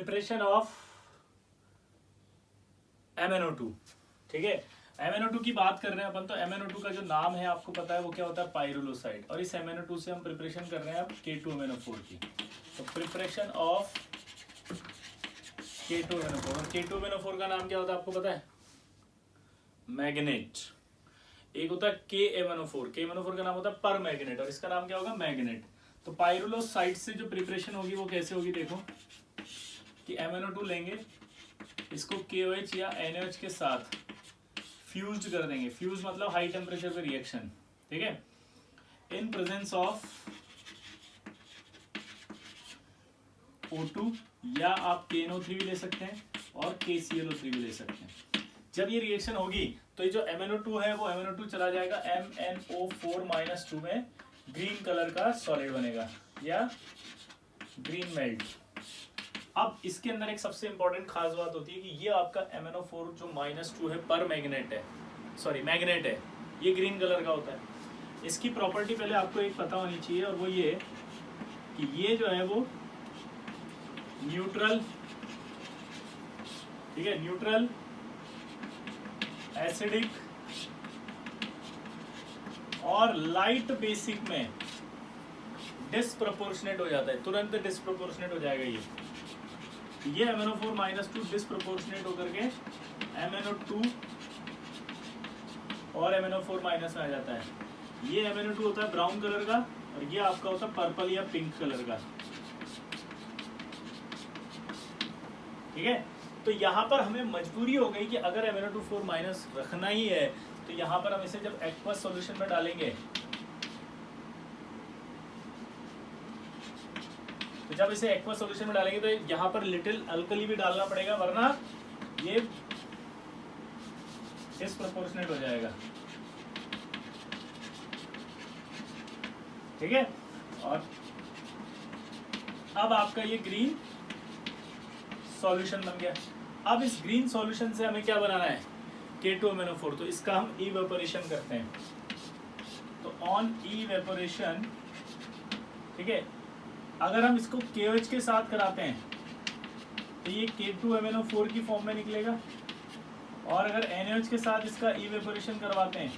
Preparation of MnO2, ठीक है। MnO2 की बात कर रहे हैं अपन, तो MnO2 का जो नाम है आपको पता है वो क्या होता है, पाइरुलोसाइड, और इस MnO2 से हम प्रिपरेशन कर रहे हैं अब K2MnO4 की। तो प्रिपरेशन ऑफ K2MnO4, और K2MnO4 का नाम क्या होता है आपको पता है, मैग्नेट। एक होता है KMnO4, KMnO4 का नाम होता है पर मैग्नेट, और इसका नाम क्या होगा, मैग्नेट। तो पाइरुलोसाइड से जो प्रिपरेशन होगी वो कैसे होगी, देखो कि MnO2 लेंगे, इसको KOH या NaOH के साथ फ्यूज्ड कर देंगे। फ्यूज मतलब हाई टेम्परेचर पे रिएक्शन, ठीक है, इन प्रेजेंस ऑफ O2, या आप KNO3 भी ले सकते हैं और KClO3 भी ले सकते हैं। जब ये रिएक्शन होगी तो ये जो MnO2 है वो MnO2 चला जाएगा MnO4-2 में, ग्रीन कलर का सॉलिड बनेगा या ग्रीन मेल्ट। अब इसके अंदर एक सबसे इंपॉर्टेंट खास बात होती है कि ये आपका MnO4 जो -2 है पर मैग्नेट है, सॉरी मैग्नेट है, ये ग्रीन कलर का होता है। इसकी प्रॉपर्टी पहले आपको एक पता होनी चाहिए, और वो ये कि ये जो है वो न्यूट्रल, ठीक है, न्यूट्रल, एसिडिक और लाइट बेसिक में डिस्प्रोपोर्शनेट हो जाता है, तुरंत डिस्प्रोपोर्शनेट हो जाएगा ये MnO4-2 डिस्प्रोपोर्शनेट होकर के MnO2 और MnO4- में आ जाता है। ये MnO2 होता है ब्राउन कलर का, और ये आपका होता है पर्पल या पिंक कलर का, ठीक है। तो यहाँ पर हमें मजबूरी हो गई कि अगर MnO2 रखना ही है तो यहाँ पर हम इसे जब एक्वस सॉल्यूशन में डालेंगे, तो जब इसे एक्वस सॉल्यूशन में डालेंगे तो यहाँ पर लिटिल अल्कली भी डालना पड़ेगा, वरना ये डिस्प्रोपोर्शनेट हो जाएगा, ठीक है। और अब आपका ये ग्रीन सॉल्यूशन बन गया। अब इस ग्रीन सॉल्यूशन से हमें क्या बनाना है, K2MnO4, तो इसका हम इवेपोरेशन करते हैं। तो ऑन इवेपोरेशन, ठीक है, अगर हम इसको KOH के साथ कराते हैं तो ये K2MnO4 की फॉर्म में निकलेगा, और अगर NaOH के साथ इसका इवेपोरेशन करवाते हैं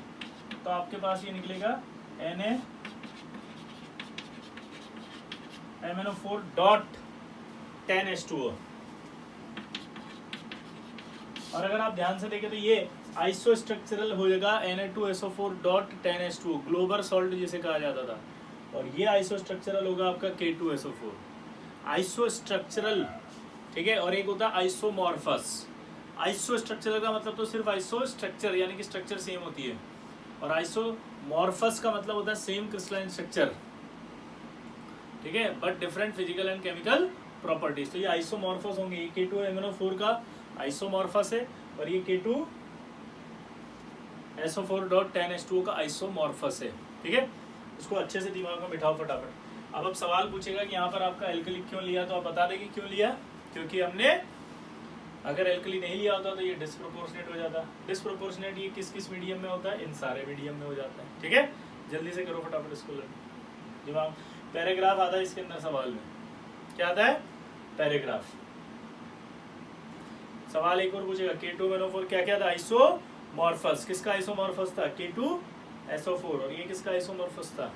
तो आपके पास ये निकलेगा NaMnO4.10H2O। और अगर आप ध्यान से देखें तो ये आइसोस्ट्रक्चरल हो जाएगा Na2SO4.10H2O, ग्लोबल सॉल्ट जिसे कहा जाता था, और ये आइसोस्ट्रक्चरल होगा आपका K2SO4, आइसोस्ट्रक्चरल, ठीक है। और एक होता है आइसोमॉर्फस। आइसोस्ट्रक्चरल का मतलब तो सिर्फ आइसोस्ट्रक्चर यानी कि स्ट्रक्चर सेम होती है, और आइसोमॉर्फस का मतलब होता है सेम क्रिस्टलाइन स्ट्रक्चर, ठीक है, but different physical and chemical properties. तो ये आइसोमॉर्फस होंगे, ये K2MnO4 का आइसोमॉर्फस है, और ये K2SO4.10H2O का आइसोमॉर्फस है, ठीक है। इसको अच्छे से दिमाग में बिठाओ फटाफट। अब सवाल पूछेगा कि यहाँ पर आपका एल्कली क्यों लिया, तो आप बता देंगे क्यों लिया, क्योंकि हमने अगर एल्कली नहीं लिया होता तो ये डिस्प्रोपोर्शनेट हो जाता। डिस्प्रोपोर्शनेट ये किस किस मीडियम में होता है, इन सारे मीडियम में हो जाता है, ठीक है। जल्दी से करो फटाफट इसको, दिमाग। पैराग्राफ आता है इसके अंदर, सवाल में क्या आता है, पैराग्राफ। सवाल एक और पूछेगा, K2MnO4 क्या क्या था, आइसोमॉर्फस, किसका आइसोमॉर्फस था, K2SO4, और ये किसका आइसोमॉर्फस था,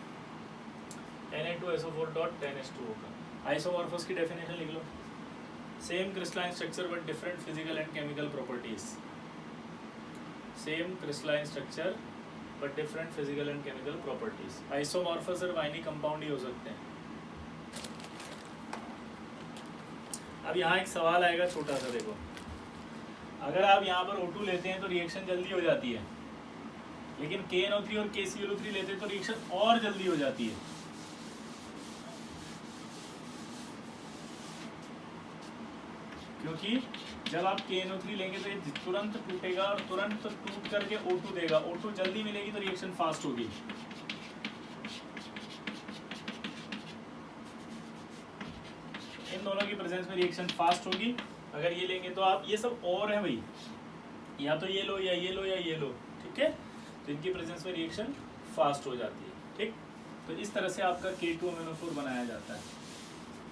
Na2SO4.10H2O का। आइसोमॉर्फस की डेफिनेशन लिख लो, same crystalline structure but different physical and chemical properties. Same crystalline structure but different physical and chemical properties. Isomorphous और वाइनी कंपाउंड ही हो सकते हैं। अब यहाँ एक सवाल आएगा छोटा सा, देखो, अगर आप यहाँ पर O2 लेते हैं तो रिएक्शन जल्दी हो जाती है, लेकिन KNO3 और KClO3 लेते हैं तो रिएक्शन और जल्दी हो जाती है। क्योंकि जब आप KNO3 लेंगे तो ये तुरंत टूटेगा और तुरंत टूट करके O2 देगा, O2 जल्दी मिलेगी तो रिएक्शन फास्ट होगी। इन दोनों की प्रेजेंस में रिएक्शन फास्ट होगी। अगर ये लेंगे तो आप, ये सब और है भाई, या तो ये लो या ये लो या ये लो, ठीक है, तो इनकी प्रेजेंस में रिएक्शन फास्ट हो जाती है, ठीक। तो इस तरह से आपका K2MnO4 बनाया जाता है।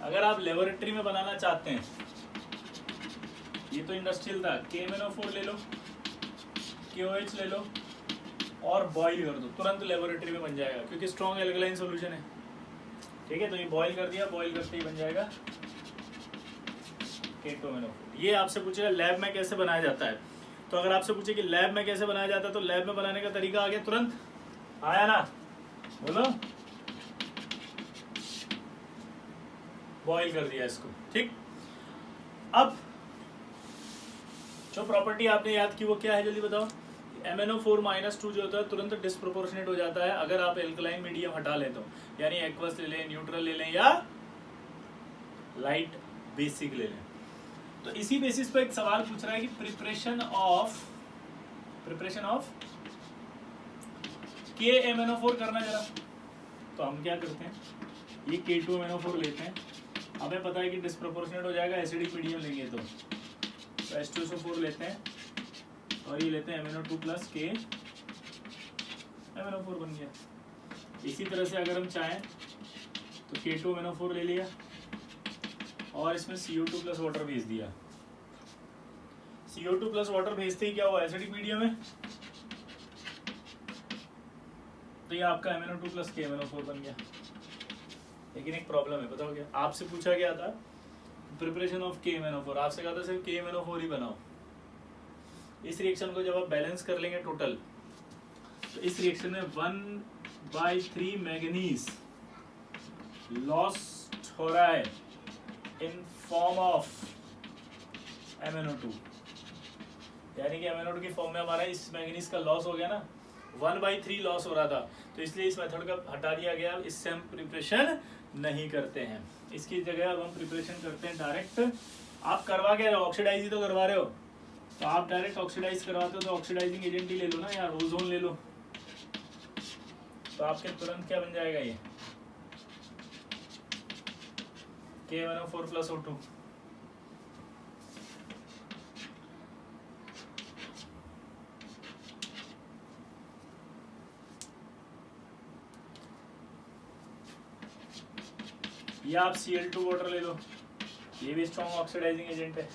अगर आप लेबोरेटरी में बनाना चाहते हैं ये तो इंडस्ट्रियल था, KMnO4 ले लो, KOH ले लो और बॉईल कर दो, तुरंत लेबोरेटरी में बन जाएगा क्योंकि स्ट्रॉन्ग एल्कलाइन सॉल्यूशन है। ठीक है, तो ये बॉईल कर दिया, बॉईल करते ही बन जाएगा K2MnO4। ये आपसे पूछेगा लैब में कैसे बनाया जाता है, तो अगर आपसे पूछे कि लैब में कैसे बनाया जाता है तो लैब में बनाने का तरीका आ गया, तुरंत आया ना, बोलो, बॉईल कर दिया इसको। ठीक, अब जो प्रॉपर्टी आपने याद की वो क्या है, जल्दी बताओ। MnO4-2 जो होता है तुरंत डिस्प्रोपोर्शनेट हो जाता है अगर आप एल्कलाइन मीडियम हटा लें तो, यानी एक्वस ले लें, न्यूट्रल ले लें या लाइट बेसिक ले लें। तो इसी बेसिस पे एक सवाल पूछ रहा है कि प्रिपरेशन ऑफ KMnO4 करना जरा। तो हम क्या करते हैं, ये K2MnO4 लेते हैं, हमें पता है कि डिस्प्रोपोर्शनेट हो जाएगा, एसिडिक मीडियम लेंगे तो H2SO4 लेते हैं और ये लेते हैं MnO2 प्लस KMnO4 बन गया। इसी तरह से अगर हम चाहें तो K2MnO4 ले लिया और इसमें CO2 प्लस वाटर भेज दिया। CO2 प्लस वाटर भेजते ही क्या हुआ, एसिडिक मीडियम है, तो ये आपका MnO2 प्लस KMnO4 बन गया। लेकिन एक प्रॉब्लम है, बताओ क्या, आपसे पूछा गया था प्रिपरेशन ऑफ KMnO4, आपसे कहा था सिर्फ KMnO4 ही बनाओ। इस रिएक्शन को जब आप बैलेंस कर लेंगे टोटल, तो इस रिएक्शन में 1/3 मैंगनीज लॉस्ट हो रहा है इन फॉर्म ऑफ MnO2, यानी कि MnO2 की फॉर्म में हमारा इस मैंगनीज का लॉस हो गया ना, 1/3 लॉस हो रहा था, तो इसलिए इस मेथड का हटा दिया गया। इससे हम प्रिपरेशन नहीं करते हैं, इसकी जगह अब हम प्रिपरेशन करते हैं डायरेक्ट। आप करवा के ऑक्सीडाइज ही तो करवा रहे हो, तो आप डायरेक्ट ऑक्सीडाइज करवाते हो तो ऑक्सीडाइजिंग एजेंट ही ले लो ना यार, ओजोन ले लो, तो आपके तुरंत क्या बन जाएगा, ये KMnO4 प्लस O2। या आप Cl2 वाटर ले लो, ये भी स्ट्रॉन्ग ऑक्सीडाइजिंग एजेंट है,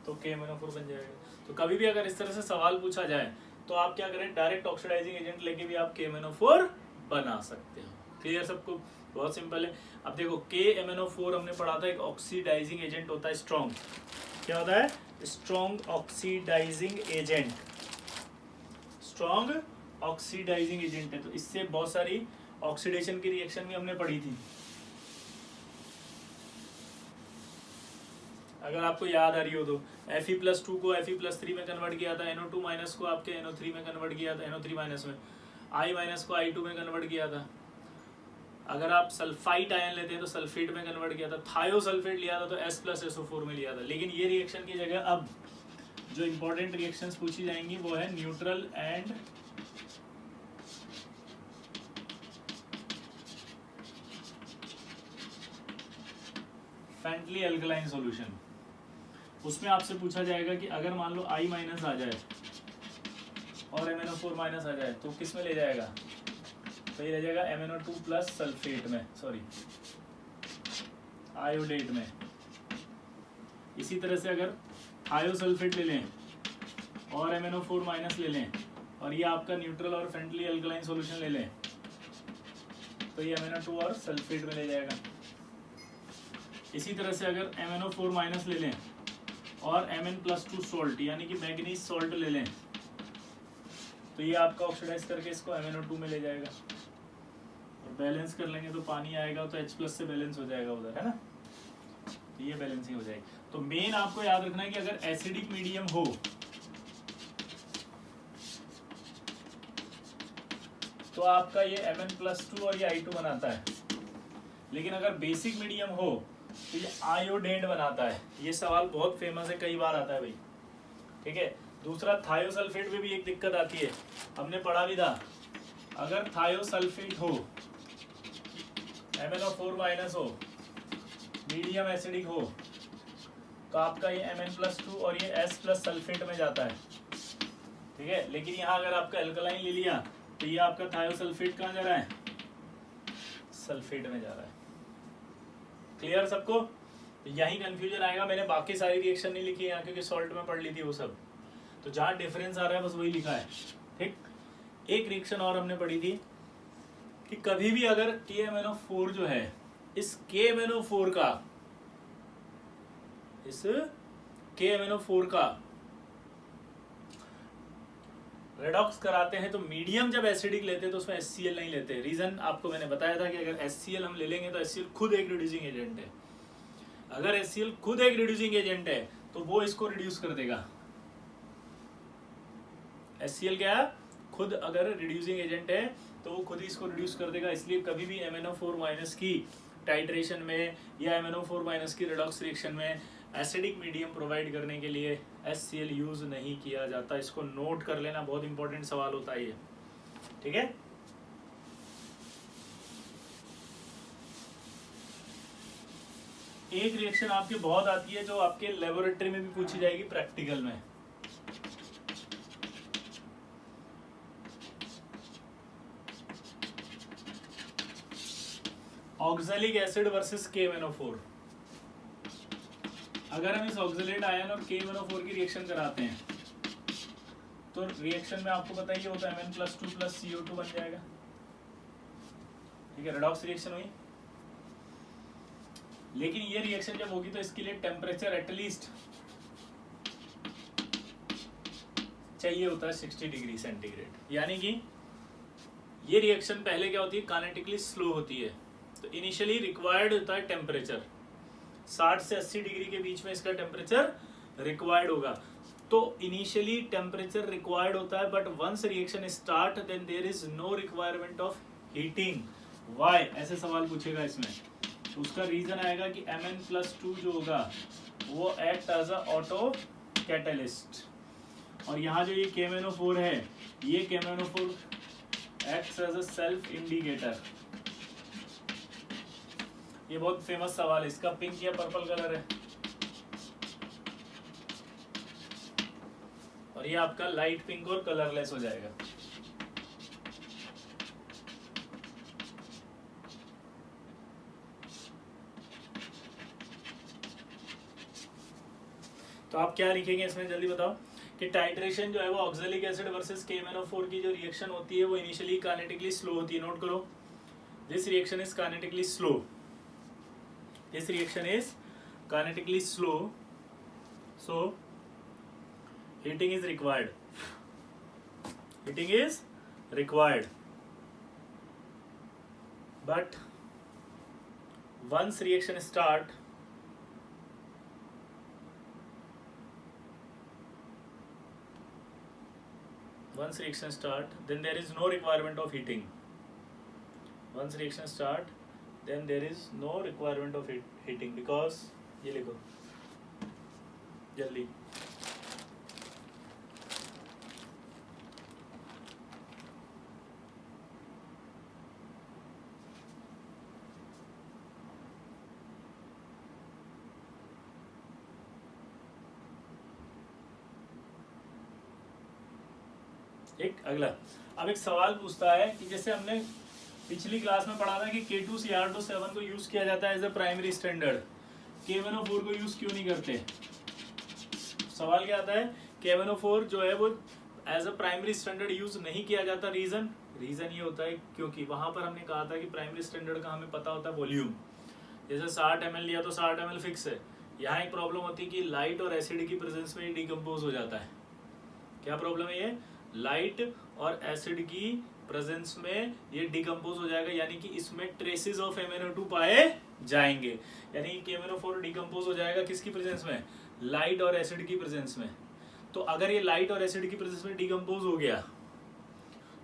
तो KMnO4 बन जाएगा। तो कभी भी अगर इस तरह से सवाल पूछा जाए तो आप क्या करें, डायरेक्ट ऑक्सीडाइजिंग एजेंट लेके भी आप KMnO4 बना सकते हो। क्लियर सबको, बहुत सिंपल है। अब देखो KMnO4 हमने पढ़ा था एक ऑक्सीडाइजिंग एजेंट होता है स्ट्रॉन्ग, क्या होता है, strong oxidising agent, strong oxidising agent है। तो इससे बहुत सारी ऑक्सीडेशन की रिएक्शन भी हमने पढ़ी थी, अगर आपको याद आ रही हो तो। Fe+2 को Fe+3 में कन्वर्ट किया था, NO2- को आपके NO3 में कन्वर्ट किया था, NO3- में I- को I2 में कन्वर्ट किया था। अगर आप सल्फाइट आयन लेते हैं तो सल्फेट में कन्वर्ट किया था, थायोसल्फेट लिया था तो S+SO4 में लिया था। लेकिन ये रिएक्शन की जगह अब जो इंपॉर्टेंट रिएक्शंस पूछी जाएंगी वो है neutral and faintly alkaline solution. उसमें आपसे पूछा जाएगा कि अगर मान लो I- आ जाए और MnO4- आ जाए तो किस में ले जाएगा, तो ये ले जाएगा MnO2 प्लस सल्फेट में, सॉरी आयोडेट में। इसी तरह से अगर थायोसल्फेट ले लें और MnO4- ले लें और ये आपका न्यूट्रल और फ्रेंडली अल्कलाइन सॉल्यूशन ले लें तो ये MnO2 और सल्फेट में ले जाएगा। इसी तरह से अगर MnO4- ले लें और Mn+2 सॉल्ट यानी कि मैग्नीज सॉल्ट ले लें तो ये आपका ऑक्सीडाइज करके इसको MnO2 में ले जाएगा और बैलेंस कर लेंगे तो पानी आएगा तो H+ से बैलेंस हो जाएगा उधर, है ना, तो ये बैलेंसिंग हो जाएगी। तो मेन आपको याद रखना है कि अगर एसिडिक मीडियम हो तो आपका ये Mn+2 और ये I2 बनाता है, लेकिन अगर बेसिक मीडियम हो तो ये आयोडेट बनाता है। ये सवाल बहुत फेमस है, कई बार आता है भाई, ठीक है। दूसरा थायोसल्फेट में भी एक दिक्कत आती है, हमने पढ़ा भी था, अगर थायोसल्फेट हो, MnO4- हो, मीडियम एसिडिक हो तो आपका ये Mn+2 और ये S+ सल्फेट में जाता है, ठीक है। लेकिन यहाँ अगर आपका एल्कलाइन ले लिया तो ये आपका थायोसल्फेट कहाँ जा रहा है, सल्फेट में जा रहा है। क्लियर सबको, तो यही कंफ्यूजन आएगा। मैंने बाकी सारी रिएक्शन नहीं लिखी यहाँ क्योंकि सॉल्ट में पढ़ ली थी वो सब, तो जहाँ डिफरेंस आ रहा है बस वही लिखा है। ठीक, एक रिएक्शन और हमने पढ़ी थी कि कभी भी अगर KMnO4 जो है इस KMnO4 का रेडॉक्स कराते हैं तो मीडियम जब एसिडिक लेते हैं तो उसमें HCl नहीं लेते। रीजन आपको मैंने बताया था कि अगर HCl हम ले लेंगे तो HCl खुद एक रिड्यूसिंग एजेंट है। अगर HCl खुद एक रिड्यूसिंग एजेंट है तो वो इसको रिड्यूस कर देगा। HCl क्या है, खुद अगर रिड्यूसिंग एजेंट है तो वो खुद ही इसको रिड्यूस कर देगा। इसलिए कभी भी MnO4- की टाइट्रेशन में या MnO4- की रेडॉक्स रिएक्शन में एसिडिक मीडियम प्रोवाइड करने के लिए HCl यूज नहीं किया जाता। इसको नोट कर लेना, बहुत इंपॉर्टेंट सवाल होता है ये। ठीक है, एक रिएक्शन आपकी बहुत आती है जो आपके लेबोरेटरी में भी पूछी जाएगी प्रैक्टिकल में। Oxalic acid versus KMnO4। अगर हम इस ऑक्सलेट आयन और KMnO4 की रिएक्शन कराते हैं तो रिएक्शन में आपको पता ही होता है Mn+2 + CO2 बन जाएगा। ठीक है, रेडॉक्स रिएक्शन हुई। लेकिन ये रिएक्शन जब होगी तो इसके लिए टेम्परेचर एटलीस्ट चाहिए होता है 60 डिग्री सेंटीग्रेड। यानी कि ये रिएक्शन पहले क्या होती है, काइनेटिकली स्लो होती है। तो इनिशियली रिक्वायर्ड होता है टेम्परेचर 60 से 80 डिग्री के बीच में इसका टेम्परेचर रिक्वायर्ड होगा। तो इनिशियली टेम्परेचर रिक्वायर्ड होता है, but once reaction start then there is no requirement of heating. Why, ऐसे सवाल पूछेगा इसमें। तो उसका रीजन आएगा कि Mn+2 जो होगा वो act as a auto catalyst, और यहाँ जो ये KMnO4 है ये KMnO4 acts as a self indicator. ये बहुत फेमस सवाल है, इसका पिंक या पर्पल कलर है और ये आपका लाइट पिंक और कलरलेस हो जाएगा। तो आप क्या लिखेंगे इसमें, जल्दी बताओ। कि टाइट्रेशन जो है वो ऑक्सैलिक एसिड वर्सेस KMnO4 की जो रिएक्शन होती है वो इनिशियली काइनेटिकली स्लो होती है। नोट करो, this reaction is kinetically slow, this reaction is kinetically slow, so heating is required, but once reaction start then there is no requirement of heating. Once reaction start then there is no requirement of heating because ये लिखो जल्दी। एक अगला, अब एक सवाल पूछता है कि जैसे हमने पिछली क्लास में पढ़ा था कि K2Cr27 को यूज किया जाता है as a primary standard, KMnO4 को यूज क्यों नहीं करते। सवाल क्या आता है, KMnO4 जो है वो as a primary standard use नहीं किया जाता। रीजन ये होता है क्योंकि वहां पर हमने कहा था कि प्राइमरी स्टैंडर्ड का हमें पता होता है वॉल्यूम। जैसे 60 ml लिया तो 60 ml फिक्स है। यहाँ एक प्रॉब्लम होती है कि लाइट और एसिड की प्रेजेंस में डिकम्पोज हो जाता है। क्या प्रॉब्लम है ये, लाइट और एसिड की प्रेजेंस में ये डिकम्पोज हो जाएगा, यानी कि इसमें ट्रेसेस ऑफ MnO2 पाए जाएंगे। यानी कि KMnO4 डिकम्पोज हो जाएगा किसकी प्रेजेंस में, लाइट और एसिड की प्रेजेंस में। तो अगर ये लाइट और एसिड की प्रेजेंस में डिकम्पोज हो गया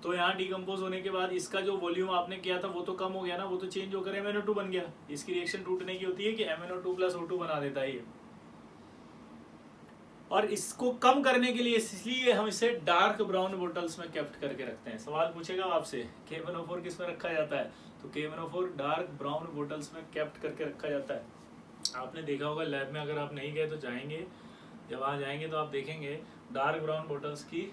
तो यहाँ डिकम्पोज होने के बाद इसका जो वॉल्यूम आपने किया था वो तो कम हो गया ना, वो तो चेंज होकर MnO2 बन गया। इसकी रिएक्शन टूटने की होती है कि MnO2 + O2 बना देता है ये। और इसको कम करने के लिए इसलिए हम इसे डार्क ब्राउन बोटल्स में कैप्ट करके रखते हैं। सवाल पूछेगा आपसे KMnO4 किस में रखा जाता है, तो KMnO4 डार्क ब्राउन बोटल्स में कैप्ट करके रखा जाता है। आपने देखा होगा लैब में, अगर आप नहीं गए तो जाएंगे, जब वहाँ जाएंगे तो आप देखेंगे डार्क ब्राउन बोटल्स की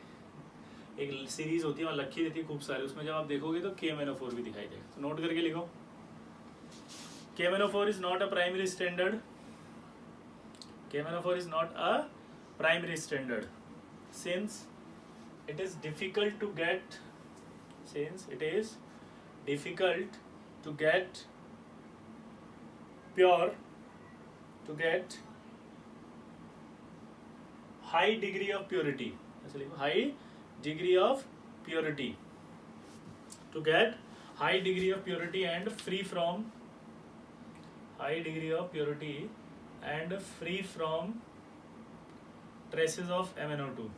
एक सीरीज होती है, वहाँ लखी रहती है खूब सारी, उसमें जब आप देखोगे तो KMnO4 भी दिखाई देगा। तो नोट करके लिखो, KMnO4 is not a primary standard KMnO4 is not a primary standard since it is difficult to get pure, to get high degree of purity, high degree of purity, to get high degree of purity and free from traces of MnO2.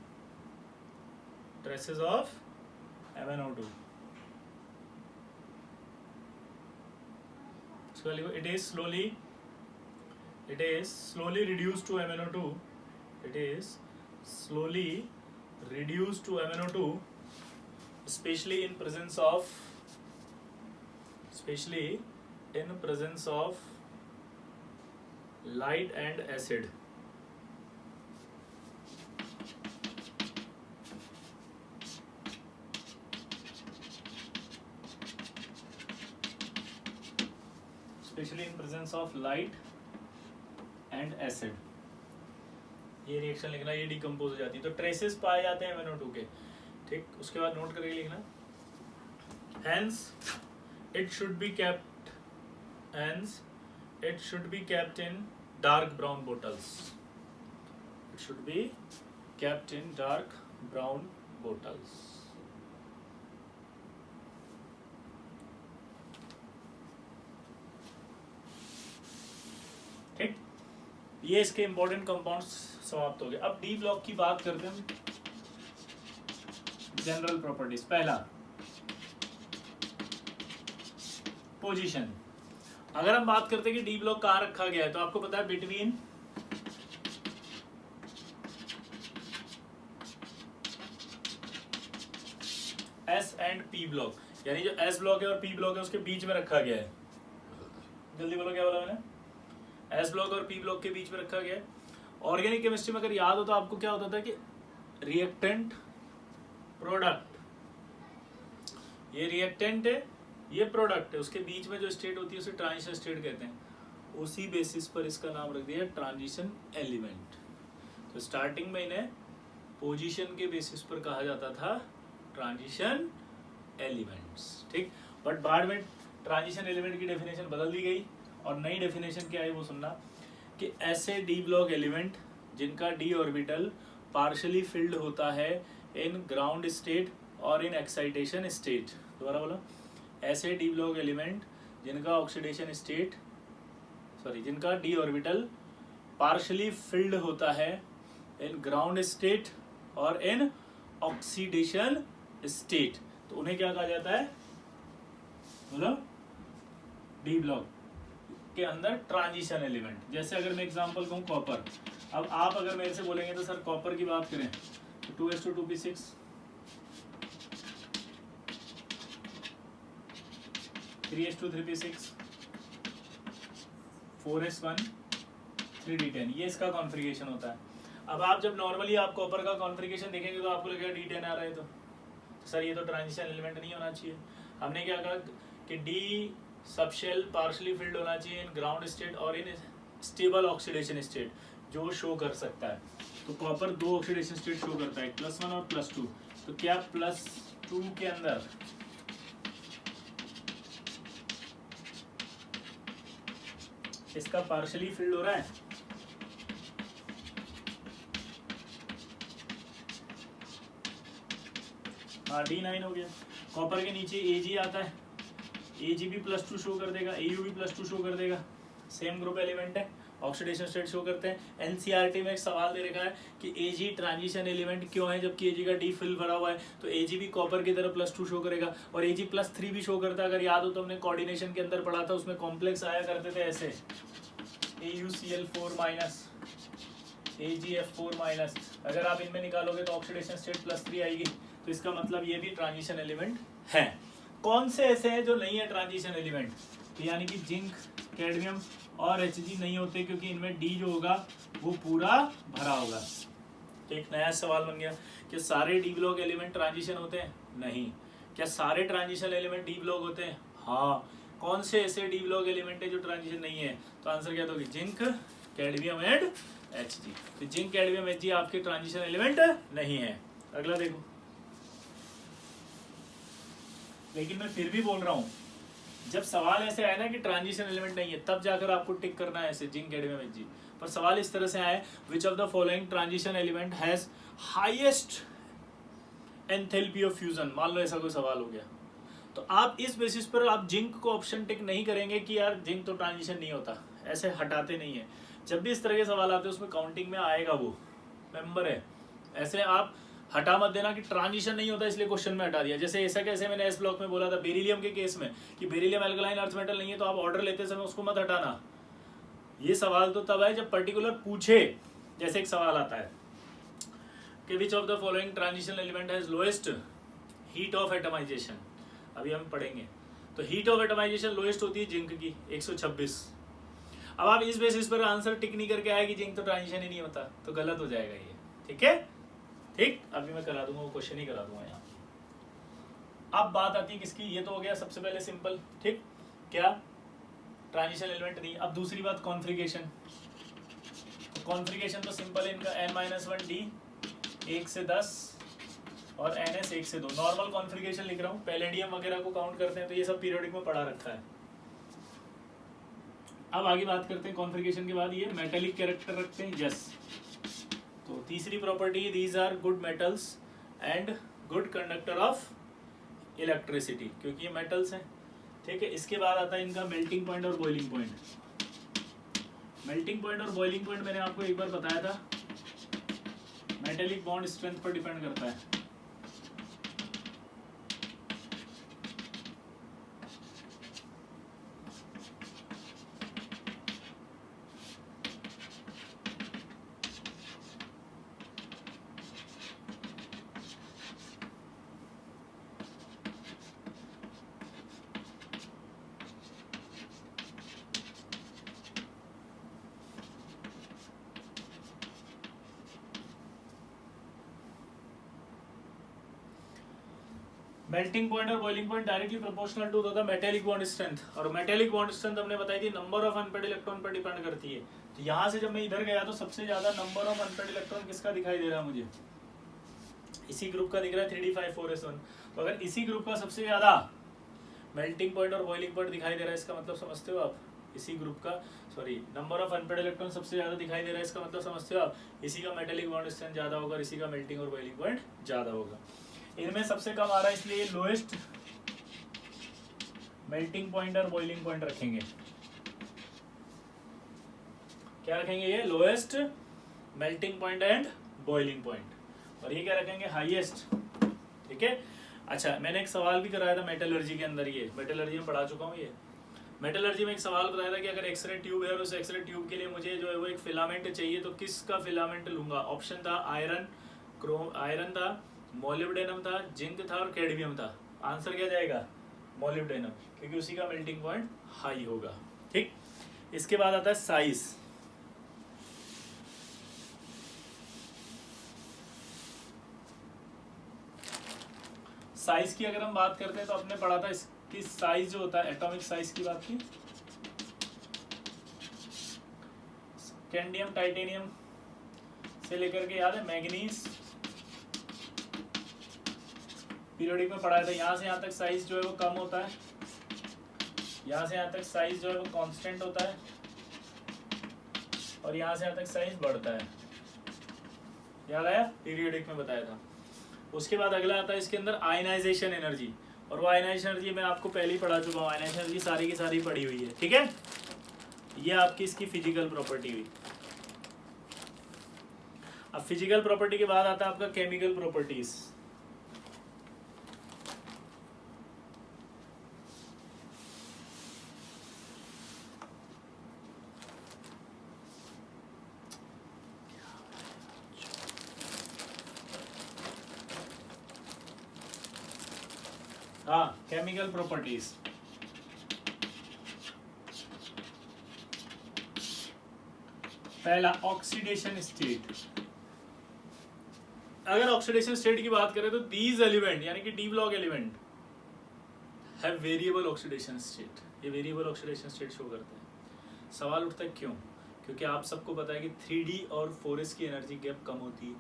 So it is slowly reduced to MnO2. It is slowly reduced to MnO2, especially in presence of light and acid. Especially in presence of light and acid. ये reaction लिखना, ये decompose हो जाती है, तो traces पाए जाते हैं MnO2 के, ठीक। उसके बाद नोट करके लिखना, hence it should be kept in dark brown bottles. It should be kept in dark brown bottles. ठीक, ये इसके इंपॉर्टेंट कंपाउंड्स समाप्त हो गए। अब डी ब्लॉक की बात करते हैं, जनरल प्रॉपर्टीज। पहला, पोजीशन। अगर हम बात करते हैं कि डी ब्लॉक कहाँ रखा गया है, तो आपको पता है between S and P block, यानी जो एस ब्लॉक है और पी ब्लॉक है उसके बीच में रखा गया है। जल्दी बोलो, क्या बोला मैंने? एस ब्लॉक और पी ब्लॉक के बीच में रखा गया है। ऑर्गेनिक केमिस्ट्री में अगर याद हो तो आपको क्या होता था कि रिएक्टेंट प्रोडक्ट, ये रिएक्टेंट है, ये प्रोडक्ट है, उसके बीच में जो स्टेट होती है उसे ट्रांजिशन स्टेट कहते हैं। उसी बेसिस पर इसका नाम रख दिया ट्रांजिशन एलिमेंट। तो स्टार्टिंग में इन्हें पोजीशन के बेसिस पर कहा जाता था ट्रांजिशन एलिमेंट्स, ठीक। बट बाद में ट्रांजिशन एलिमेंट की डेफिनेशन बदल दी गई और नई डेफिनेशन क्या है वो सुनना, कि ऐसे डी ब्लॉक एलिमेंट जिनका डी ऑर्बिटल पार्शली फिल्ड होता है इन ग्राउंड स्टेट और इन एक्साइटेशन स्टेट। दोबारा बोलो, ऐसे डी ब्लॉक एलिमेंट जिनका ऑक्सीडेशन स्टेट, जिनका डी ऑर्बिटल पार्शली फिल्ड होता है इन ग्राउंड स्टेट और इन ऑक्सीडेशन स्टेट, तो उन्हें क्या कहा जाता है? बोलो, डी ब्लॉक के अंदर ट्रांजिशन एलिमेंट। जैसे अगर मैं एग्जांपल कहूँ कॉपर, अब आप अगर मेरे से बोलेंगे तो सर कॉपर की बात करें तो 2s2p6, 3s2 4s1 3d10, ये इसका कॉन्फ़िगरेशन होता है। अब आप जब नॉर्मली आप कॉपर का कॉन्फ़िगरेशन देखेंगे तो आपको लगेगा d10 आ रहा है, तो सर ये तो ट्रांजिशन एलिमेंट नहीं होना चाहिए। हमने क्या कहा कि डी सबशेल पार्शली फिल्ड होना चाहिए इन ग्राउंड स्टेट और इन स्टेबल ऑक्सीडेशन स्टेट, जो शो कर सकता है। तो कॉपर दो ऑक्सीडेशन स्टेट शो करता है, +1 और +2। तो क्या +2 के अंदर इसका पार्शली फिल्ड हो रहा है? हाँ, D9 हो गया। कॉपर के नीचे Ag आता है, Ag भी +2 शो कर देगा, Au भी +2 शो कर देगा, सेम ग्रुप एलिमेंट है, ऑक्सीडेशन स्टेट शो करते हैं। एनसीईआरटी में एक सवाल दे रखा है कि Ag ट्रांजिशन एलिमेंट क्यों है जबकि Ag का डी फिल भरा हुआ है, तो Ag भी कॉपर की तरह +2 शो करेगा और Ag +3 भी शो करता है। अगर याद हो तो हमने कोऑर्डिनेशन के अंदर पढ़ा था, उसमें कॉम्प्लेक्स आया करते थे ऐसे, AuCl4- AgF4-। अगर आप इनमें निकालोगे तो ऑक्सीडेशन स्टेट +3 आएगी, तो इसका मतलब ये भी ट्रांजिशन एलिमेंट है। कौन से ऐसे हैं जो नहीं है ट्रांजिशन एलिमेंट? तो यानी कि जिंक, कैडमियम और Hg नहीं होते, क्योंकि इनमें डी जो होगा वो पूरा भरा होगा। तो एक नया सवाल बन गया कि सारे डी ब्लॉक एलिमेंट ट्रांजिशन होते हैं? नहीं। क्या सारे ट्रांजिशन एलिमेंट डी ब्लॉक होते हैं? हाँ। कौन से ऐसे डी ब्लॉक एलिमेंट है जो ट्रांजिशन नहीं है? तो आंसर क्या दोगे? Zinc, cadmium and Hg। तो जिंक कैडमियम Hg आपके ट्रांजिशन एलिमेंट नहीं है। अगला देखो, लेकिन मैं फिर भी बोल रहा हूँ, जब सवाल ऐसे आए ना कि ट्रांजिशन एलिमेंट नहीं है, तब जाकर आपको टिक करना है ऐसे जिंक कैडमियम Hg। पर सवाल इस तरह से आए, विच of the following transition element has highest enthalpy of fusion, मान लो ऐसा कोई सवाल हो गया, तो आप इस बेसिस पर आप जिंक को ऑप्शन टिक नहीं करेंगे कि यार जिंक तो ट्रांजिशन नहीं होता, ऐसे हटाते नहीं है। जब भी इस तरह के सवाल आते हैं उसमें काउंटिंग में आएगा, वो मेंबर है। ऐसे आप हटा मत देना कि ट्रांजिशन नहीं होता इसलिए क्वेश्चन में हटा दिया। जैसे ऐसा कैसे मैंने एस ब्लॉक में बोला था बेरिलियम के केस में कि बेरिलियम एल्कलाइन अर्थ मेटल नहीं है, तो आप ऑर्डर लेते समय उसको मत हटाना। ये सवाल तो तब है जब पर्टिकुलर पूछे, जैसे एक सवाल आता है कि which of the following transition element has lowest heat of atomization, अभी हम पढ़ेंगे। तो हीट ऑफ एटमाइजेशन लोएस्ट होती है जिंक की 126। अब आप इस बेसिस पर आंसर टिक नहीं करके आए कि जिंक तो ट्रांजिशन ही नहीं होता, तो गलत हो जाएगा ये, ठीक है। ठीक, अभी मैं करा दूंगा वो क्वेश्चन ही करा दूंगा यहाँ। अब बात आती है किसकी, ये तो हो गया सबसे पहले सिंपल, ठीक, क्या ट्रांजिशन एलिमेंट नहीं। अब दूसरी बात कॉन्फ़िगरेशन। कॉन्फ़िगरेशन तो सिंपल है इनका, n-1d 1 से 10 और ns 1 से 2। नॉर्मल कॉन्फ़िगरेशन लिख रहा हूँ, पैलेडियम वगैरह को काउंट करते हैं तो ये सब पीरियोडिक में पढ़ा रखा है। अब आगे बात करते हैं कॉन्फ़िगरेशन के बाद, ये मेटेलिक कैरेक्टर रखते हैं, यस। तो तीसरी property, these are good metals and good conductor of electricity, क्योंकि ये मेटल्स हैं, ठीक है। इसके बाद आता है इनका मेल्टिंग पॉइंट और बॉइलिंग पॉइंट। मेल्टिंग पॉइंट और बॉइलिंग पॉइंट मैंने आपको एक बार बताया था, मेटेलिक बॉन्ड स्ट्रेंथ पर डिपेंड करता है। मेल्टिंग पॉइंट और boiling point directly proportional to the metallic bond strength, और मेटेलिक बॉन्ड स्ट्रेंथ हमने बताई थी नंबर ऑफ अनपेड इलेक्ट्रॉन पर डिपेंड करती है। तो यहाँ से जब मैं इधर गया तो सबसे ज्यादा नंबर ऑफ अनपेड इलेक्ट्रॉन किसका दिखाई दे रहा है मुझे, इसी ग्रुप का दिख रहा है 3d5 4s1। तो अगर इसी ग्रुप का सबसे ज्यादा मेल्टिंग पॉइंट और बॉइलिंग पॉइंट दिखाई दे रहा है, इसका मतलब समझते हो आप, इसी ग्रुप का sorry number of unpaired electron सबसे ज्यादा दिखाई दे रहा है, इसका मतलब समझते हो आप, इसी का मेटेलिक बॉन्ड स्ट्रेंथ ज्यादा होगा और इसी का मेल्टिंग और बॉइलिंग पॉइंट ज्यादा होगा। इनमें सबसे कम आ रहा है इसलिए लोएस्ट मेल्टिंग पॉइंट और बॉइलिंग पॉइंट रखेंगे। क्या रखेंगे, ये lowest melting point and boiling point, और ये क्या रखेंगे, हाईएस्ट, ठीक है। अच्छा, मैंने एक सवाल भी कराया था मेटलर्जी के अंदर, ये मेटलर्जी में पढ़ा चुका हूँ। ये मेटलर्जी में एक सवाल बताया था कि अगर एक्सरे ट्यूब है और उस एक्सरे ट्यूब के लिए मुझे जो है वो एक फिलामेंट चाहिए, तो किसका फिलामेंट लूंगा। ऑप्शन था आयरन, आयरन था, मोलिब्डेनम था, जिंक था और कैडमियम था। आंसर क्या जाएगा, मोलिब्डेनम, क्योंकि उसी का मेल्टिंग पॉइंट हाई होगा, ठीक। इसके बाद आता है साइज। साइज की अगर हम बात करते हैं तो आपने पढ़ा था इसकी साइज जो होता है, एटॉमिक साइज की बात की, कैडमियम टाइटेनियम से लेकर के याद है मैग्नीज, पीरियोडिक में पढ़ाया था। यहाँ से यहाँ तक साइज जो है वो कम होता है, यहाँ से यहाँ तक साइज जो है वो कांस्टेंट होता है, और यहाँ से यहाँ तक साइज बढ़ता है। याद आया, पीरियोडिक में बताया था। उसके बाद अगला आता है इसके अंदर आयनाइजेशन एनर्जी, और वो आयनाइजेशन एनर्जी मैं आपको पहले ही पढ़ा चुका हूँ। आयनाइजेशन एनर्जी सारी की सारी पढ़ी हुई है, ठीक है। ये आपकी इसकी फिजिकल प्रॉपर्टी हुई। अब फिजिकल प्रॉपर्टी के बाद आता है आपका केमिकल प्रॉपर्टीज। हाँ, केमिकल प्रॉपर्टीज। पहला ऑक्सीडेशन स्टेट। अगर ऑक्सीडेशन स्टेट की बात करें तो दीज एलिमेंट यानी कि D block element have variable oxidation state. ये वेरिएबल ऑक्सीडेशन स्टेट शो करते हैं। सवाल उठता है क्यों, क्योंकि आप सबको पता है कि 3D और 4s की एनर्जी गैप कम होती है।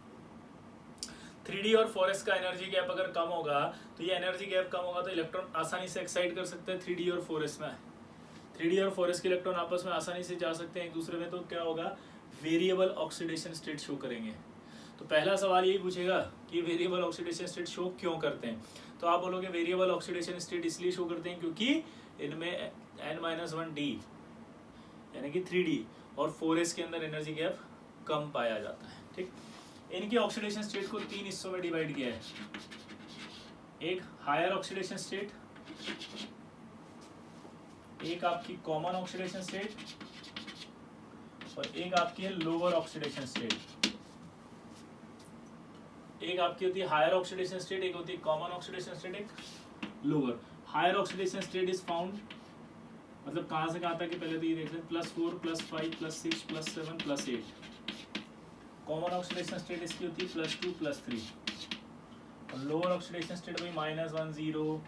3D और 4s का एनर्जी गैप अगर कम होगा तो ये एनर्जी गैप कम होगा तो इलेक्ट्रॉन आसानी से एक्साइट कर सकते हैं 3D और 4s में। 3D और 4s के इलेक्ट्रॉन आपस में आसानी से जा सकते हैं एक दूसरे में, तो क्या होगा, वेरिएबल ऑक्सीडेशन स्टेट शो करेंगे। तो पहला सवाल यही पूछेगा कि वेरिएबल ऑक्सीडेशन स्टेट शो क्यों करते हैं, तो आप बोलोगे वेरिएबल ऑक्सीडेशन स्टेट इसलिए शो करते हैं क्योंकि इनमें n-1d यानी कि 3D और 4s के अंदर एनर्जी गैप कम पाया जाता है। ठीक, इनकी ऑक्सीडेशन स्टेट को 3 हिस्सों में डिवाइड किया है। एक हायर ऑक्सीडेशन स्टेट, एक आपकी कॉमन ऑक्सीडेशन स्टेट और एक आपकी है लोअर ऑक्सीडेशन स्टेट। एक आपकी होती है हायर ऑक्सीडेशन स्टेट, एक होती है कॉमन ऑक्सीडेशन स्टेट, एक lower. Higher oxidation state is found, मतलब कहां से कहां तक, पहले तो ये देख लें, +4 +5 +6 +7 +8। कॉमन ऑक्सीडेशन स्टेट इसकी होती है +2 +3 और लोअर ऑक्सीडेशन स्टेट वही -1 0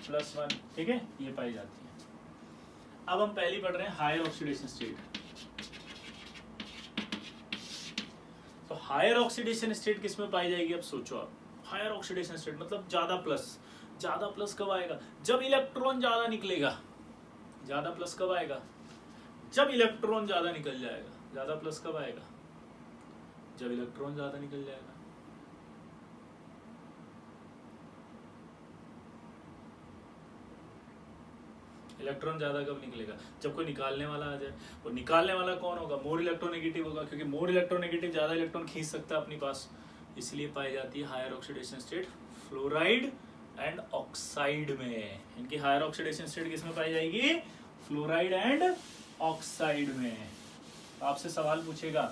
+1। ठीक है, ये पाई जाती है। अब हम पहली पढ़ रहे हैं हायर ऑक्सीडेशन स्टेट। तो हायर ऑक्सीडेशन स्टेट किस में पाई जाएगी, अब सोचो आप। हायर ऑक्सीडेशन स्टेट मतलब ज्यादा प्लस। ज्यादा प्लस कब आएगा, जब इलेक्ट्रॉन ज्यादा निकलेगा। ज्यादा प्लस कब आएगा, जब इलेक्ट्रॉन ज्यादा निकल जाएगा। ज्यादा प्लस कब आएगा, जब इलेक्ट्रॉन ज्यादा निकल जाएगा। इलेक्ट्रॉन ज्यादा कब निकलेगा, जब कोई निकालने वाला आ जाए। और निकालने वाला कौन होगा, मोर इलेक्ट्रोनेगेटिव होगा, क्योंकि मोर इलेक्ट्रोनेगेटिव ज्यादा इलेक्ट्रॉन खींच सकता है अपने पास, इसलिए पाई जाती है higher oxidation state fluoride and oxide में। इनकी हायर ऑक्सीडेशन स्टेट किस में पाई जाएगी, फ्लोराइड एंड ऑक्साइड में। तो आपसे सवाल पूछेगा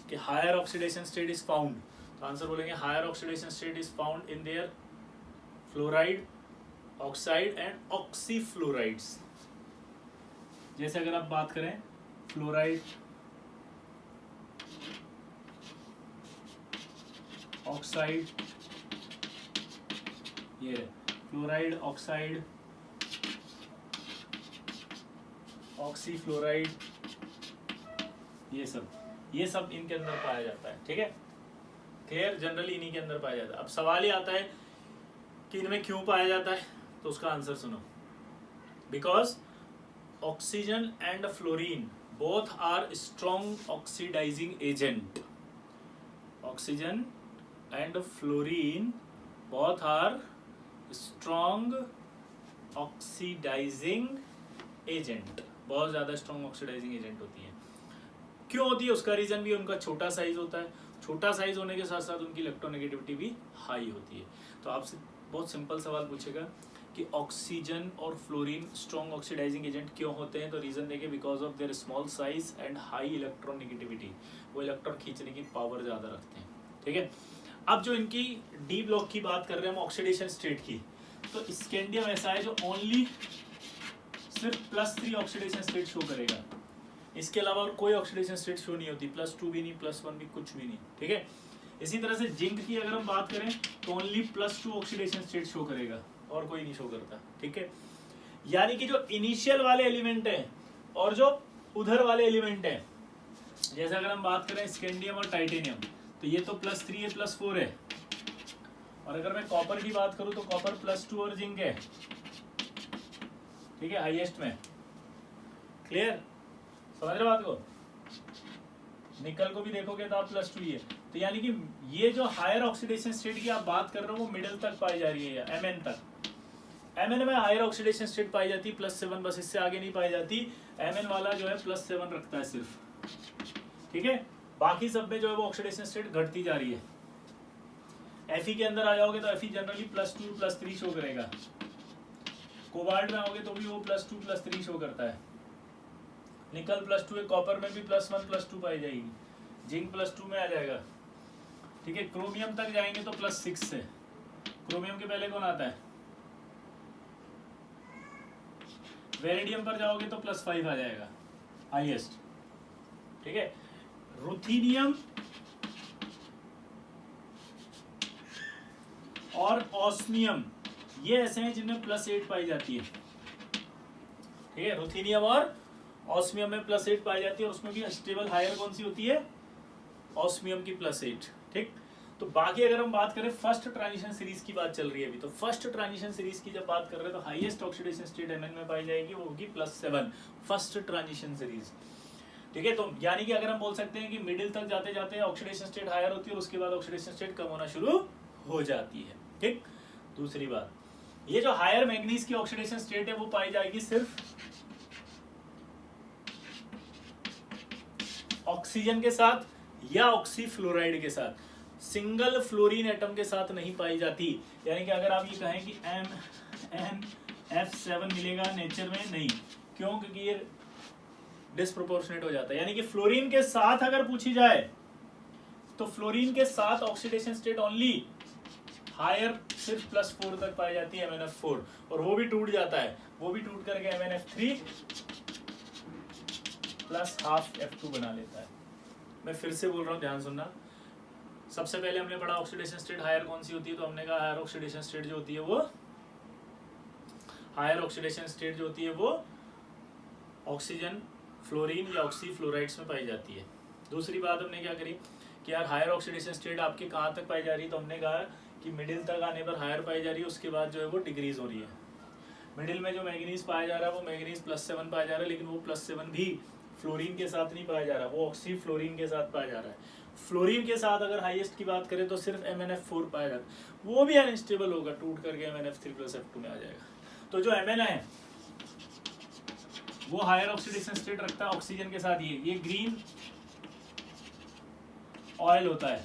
कि higher oxidation state is found, तो आंसर बोलेंगे higher oxidation state is found in there fluoride, oxide and oxyfluorides. जैसे अगर आप बात करें फ्लोराइड, ऑक्साइड, ये फ्लोराइड, ऑक्साइड, ऑक्सीफ्लोराइड, ये सब इनके अंदर पाया जाता है। ठीक है, क्लियर, जनरली इन्हीं के अंदर पाया जाता है। अब सवाल ये आता है कि इनमें क्यों पाया जाता है, तो उसका आंसर सुनो। Because oxygen and fluorine both are strong oxidising agent. Oxygen and fluorine both are strong oxidising agent, बहुत ज्यादा स्ट्रॉन्ग ऑक्सीडाइजिंग एजेंट होती है। क्यों होती है, उसका रीजन भी उनका छोटा साइज होता है। छोटा साइज होने के साथ साथ उनकी इलेक्ट्रोनेगेटिविटी भी हाई होती है। तो आपसे बहुत सिंपल सवाल पूछेगा कि ऑक्सीजन और फ्लोरीन स्ट्रॉन्ग ऑक्सीडाइजिंग एजेंट क्यों होते हैं, तो रीजन देखिए, because of their small size and high electronegativity. वो इलेक्ट्रॉन खींचने की पावर ज्यादा रखते हैं। ठीक है, अब जो इनकी डी ब्लॉक की बात कर रहे हैं हम ऑक्सीडेशन स्टेट की, तो स्कैंडियम ऐसा है जो ओनली सिर्फ +3 ऑक्सीडेशन स्टेट शो करेगा। इसके अलावा और कोई ऑक्सीडेशन स्टेट शो नहीं होती, +2 भी नहीं, +1 भी, कुछ भी नहीं। ठीक है, इसी तरह से जिंक की अगर हम बात करें तो ओनली +2 ऑक्सीडेशन स्टेट शो करेगा और कोई नहीं शो करता। ठीक है, यानी कि जो इनिशियल वाले एलिमेंट है और जो उधर वाले एलिमेंट है, जैसे अगर हम बात करें स्कैंडियम और टाइटेनियम, तो ये तो +3 है, +4 है। और अगर मैं कॉपर की बात करूं तो कॉपर +2 और जिंक है। ठीक है, हाईएस्ट में। क्लियर, समझ रहे बात को। निकल को भी देखोगे तो आप +2 ही है। तो यानी कि ये जो हायर ऑक्सीडेशन स्टेट की आप बात कर रहे हो वो मिडिल तक पाई जा रही है, या Mn तक। Mn में हायर ऑक्सीडेशन स्टेट पाई जाती है +7, बस इससे आगे नहीं पाई जाती। Mn वाला जो है +7 रखता है सिर्फ। ठीक है, बाकी सब में जो है वो ऑक्सीडेशन स्टेट घटती जा रही है। Fe के अंदर आ जाओगे तो Fe जनरली +2 +3 शो करेगा। कोबाल्ट में आओगे तो भी वो +2 +3 शो करता है। निकल +2 है, कॉपर में भी +1 +2 पाई जाएगी, जिंक +2 में आ जाएगा। ठीक है, क्रोमियम तक जाएंगे तो +6 है। क्रोमियम के पहले कौन आता है, वेरिडियम पर जाओगे तो +5 आ जाएगा हाईएस्ट। ठीक है, रुथीनियम और ऑस्मियम ये ऐसे हैं जिनमें +8 पाई जाती है। ठीक है, रुथीनियम और ऑस्मियम में +8 पाई जाती है और उसमें भी स्टेबल हायर कौन सी होती है, ऑस्मियम की +8। ठीक, तो बाकी अगर हम बात करें फर्स्ट ट्रांजिशन सीरीज की बात चल रही है अभी, तो फर्स्ट ट्रांजिशन सीरीज की जब बात कर रहे हैं तो हाईएस्ट ऑक्सीडेशन स्टेट Mn में पाई जाएगी, वो होगी +7 फर्स्ट ट्रांजिशन सीरीज। ठीक है, तो यानी कि अगर हम बोल सकते हैं कि मिडिल तक जाते जाते ऑक्सीडेशन स्टेट हायर होती है और उसके बाद ऑक्सीडेशन स्टेट कम होना शुरू हो जाती है। ठीक, दूसरी बात, ये जो हायर मैग्नीज की ऑक्सीडेशन स्टेट है वो पाई जाएगी सिर्फ ऑक्सीजन के साथ या ऑक्सीफ्लोराइड के साथ, सिंगल फ्लोरीन एटम के साथ नहीं पाई जाती। यानी कि अगर आप ये कहें कि MnF7 मिलेगा नेचर में, नहीं, क्यों, क्योंकि ये डिस्प्रोपोर्शनेट हो जाता है। यानी कि फ्लोरीन के साथ अगर पूछी जाए तो फ्लोरीन के साथ ऑक्सीडेशन स्टेट ओनली हायर सिर्फ +4 तक पाई जाती है MnF4, और वो भी टूट जाता है, वो भी टूट करके MnF3 +½ F2 बना लेता है। मैं फिर से बोल रहा हूँ, ध्यान सुनना। सबसे पहले हमने पढ़ा ऑक्सीडेशन स्टेट हायर कौन सी होती है, तो हमने कहा हायर ऑक्सीडेशन स्टेट जो होती है वो हायर ऑक्सीडेशन स्टेट जो होती है वो ऑक्सीजन, फ्लोरीन या ऑक्सीफ्लोराइड्स में पाई जाती है। दूसरी बात हमने क्या करी कि यार हायर ऑक्सीडेशन स्टेट आपके कहाँ तक पाई जा रही है, तो हमने कहा कि मिडिल तक आने पर हायर पाई जा रही है, उसके बाद जो है वो डिक्रीज हो रही है। मिडिल में जो मैग्नीज पाया जा रहा है वो मैग्नीज +7 पाया जा रहा है, लेकिन वो +7 भी फ्लोरीन के साथ नहीं पाया जा रहा, वो ऑक्सीफ्लोरीन के साथ पाया जा रहा है। फ्लोरीन के साथ अगर हाईएस्ट की बात करें तो सिर्फ MnF4 पाया जाता है, वो भी अनस्टेबल होगा, टूट करके MnF3 + F2 में आ जाएगा। तो जो Mn है वो हायर ऑक्सीडेशन स्टेट रखता है ऑक्सीजन के साथ। ये ग्रीन ऑयल होता है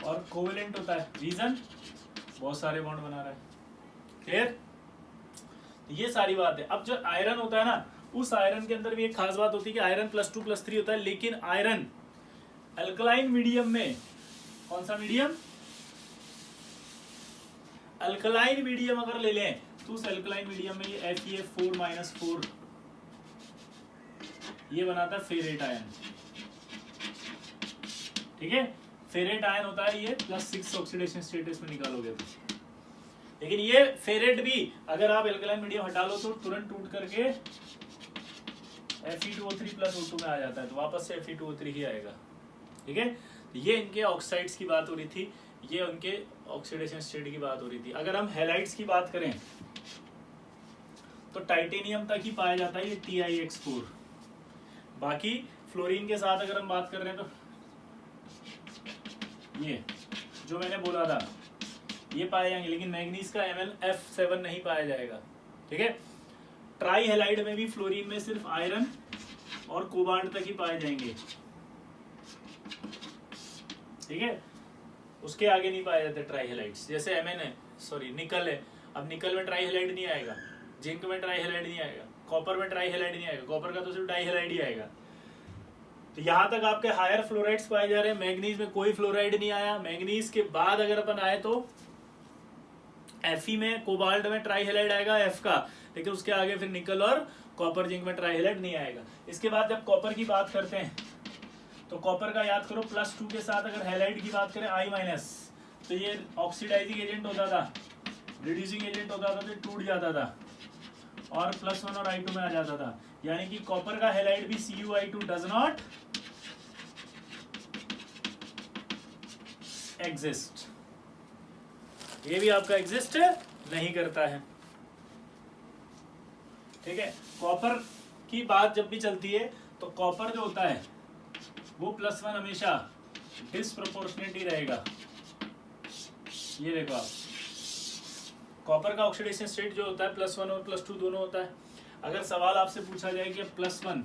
और कोवेलेंट होता है, रीजन बहुत सारे बॉन्ड बना रहा है। क्लियर, ये सारी बात है। अब जो आयरन होता है ना, उस आयरन के अंदर भी एक खास बात होती है कि आयरन +2 +3 होता है, लेकिन आयरन अल्कलाइन मीडियम में, कौन सा मीडियम, अल्कलाइन मीडियम अगर ले लें तो उस अल्कलाइन मीडियम में ये Fe4 ये बनाता है फेरेट आयन। ठीक है, फेरेट आयन होता है ये +6 ऑक्सीडेशन स्टेटस में निकालोगे तो, लेकिन ये फेरेट भी अगर आप अल्कलाइन मीडियम हटा लो तो तुरंत टूट करके Fe2O3 + O2 में आ जाता है, तो वापस से Fe2O3 ही आएगा। ठीक है, ये इनके ऑक्साइड्स की बात हो रही थी, ये उनके ऑक्सीडेशन स्टेट की बात हो रही थी। अगर हम हैलाइड्स की बात करें तो टाइटेनियम तक ही पाया जाता है ये TiX4। बाकी फ्लोरीन के साथ अगर हम बात कर रहे हैं तो ये जो मैंने बोला था ये पाए जाएंगे, लेकिन मैग्नीज का MnF7 नहीं पाया जाएगा। ठीक है, ट्राई हैलाइड में भी फ्लोरीन में सिर्फ आयरन और कोबाल्ट तक ही पाए जाएंगे। ठीक है, उसके आगे नहीं पाए जाते ट्राई हैलाइड्स। जैसे Mn है, सॉरी निकल है, अब निकल में ट्राई हैलाइड नहीं आएगा, जिंक में ट्राई हैलाइड नहीं आएगा, कॉपर में ट्राई हैलाइड नहीं आएगा, कॉपर का तो सिर्फ डाई हैलाइड ही आएगा। तो यहाँ तक आपके हायर फ्लोराइड्स पाए जा रहे हैं, मैग्नीज में कोई फ्लोराइड नहीं आया। मैग्नीज के बाद अगर अपन आए तो Fe में, कोबाल्ट में ट्राई हैलाइड आएगा F का, लेकिन उसके आगे फिर निकल और कॉपर, जिंक में ट्राई हैलाइड नहीं आएगा। इसके बाद जब कॉपर की बात करते हैं तो कॉपर का याद करो +2 के साथ अगर हैलाइड की बात करें I-, तो ये ऑक्सीडाइजिंग एजेंट होता था, रिड्यूसिंग एजेंट होता था, तो टूट जाता था और +1 और I2 में आ जाता था। यानी कि कॉपर का हैलाइड भी CuI2 डज नॉट एग्जिस्ट, ये भी आपका एग्जिस्ट नहीं करता है। ठीक है, कॉपर की बात जब भी चलती है तो कॉपर जो होता है वो +1 हमेशा डिस्प्रोपोर्शनेट ही रहेगा। ये देखो आप, कॉपर का ऑक्सीडेशन स्टेट जो होता है +1 और +2 दोनों होता है। अगर सवाल आपसे पूछा जाए कि +1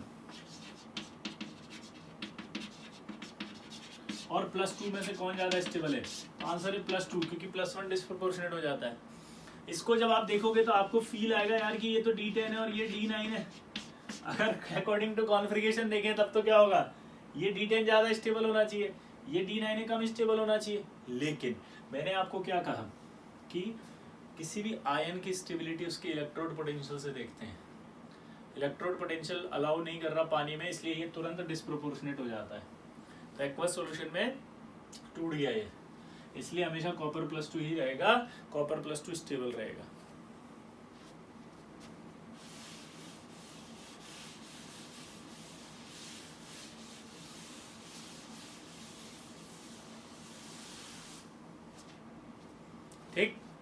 और +2 में से कौन ज्यादा स्टेबल है, आंसर है +2, क्योंकि +1 डिस्प्रोपोर्शनेट हो जाता है। इसको जब आप देखोगे तो आपको फील आएगा यार कि ये तो D10 है और ये D9 है। अगर अकॉर्डिंग टू कॉन्फ़िगरेशन देखें तब तो क्या होगा, ये D10 ज्यादा स्टेबल होना चाहिए, ये D9 कम स्टेबल होना चाहिए। लेकिन मैंने आपको क्या कहा कि किसी भी आयन की स्टेबिलिटी उसके इलेक्ट्रोड पोटेंशियल से देखते हैं। इलेक्ट्रोड पोटेंशियल अलाउ नहीं कर रहा पानी में, इसलिए ये तुरंत डिस्प्रोपोर्शनेट हो जाता है। तो एक्वस सॉल्यूशन में टूट गया ये, इसलिए हमेशा कॉपर +2 ही रहेगा, कॉपर +2 स्टेबल रहेगा।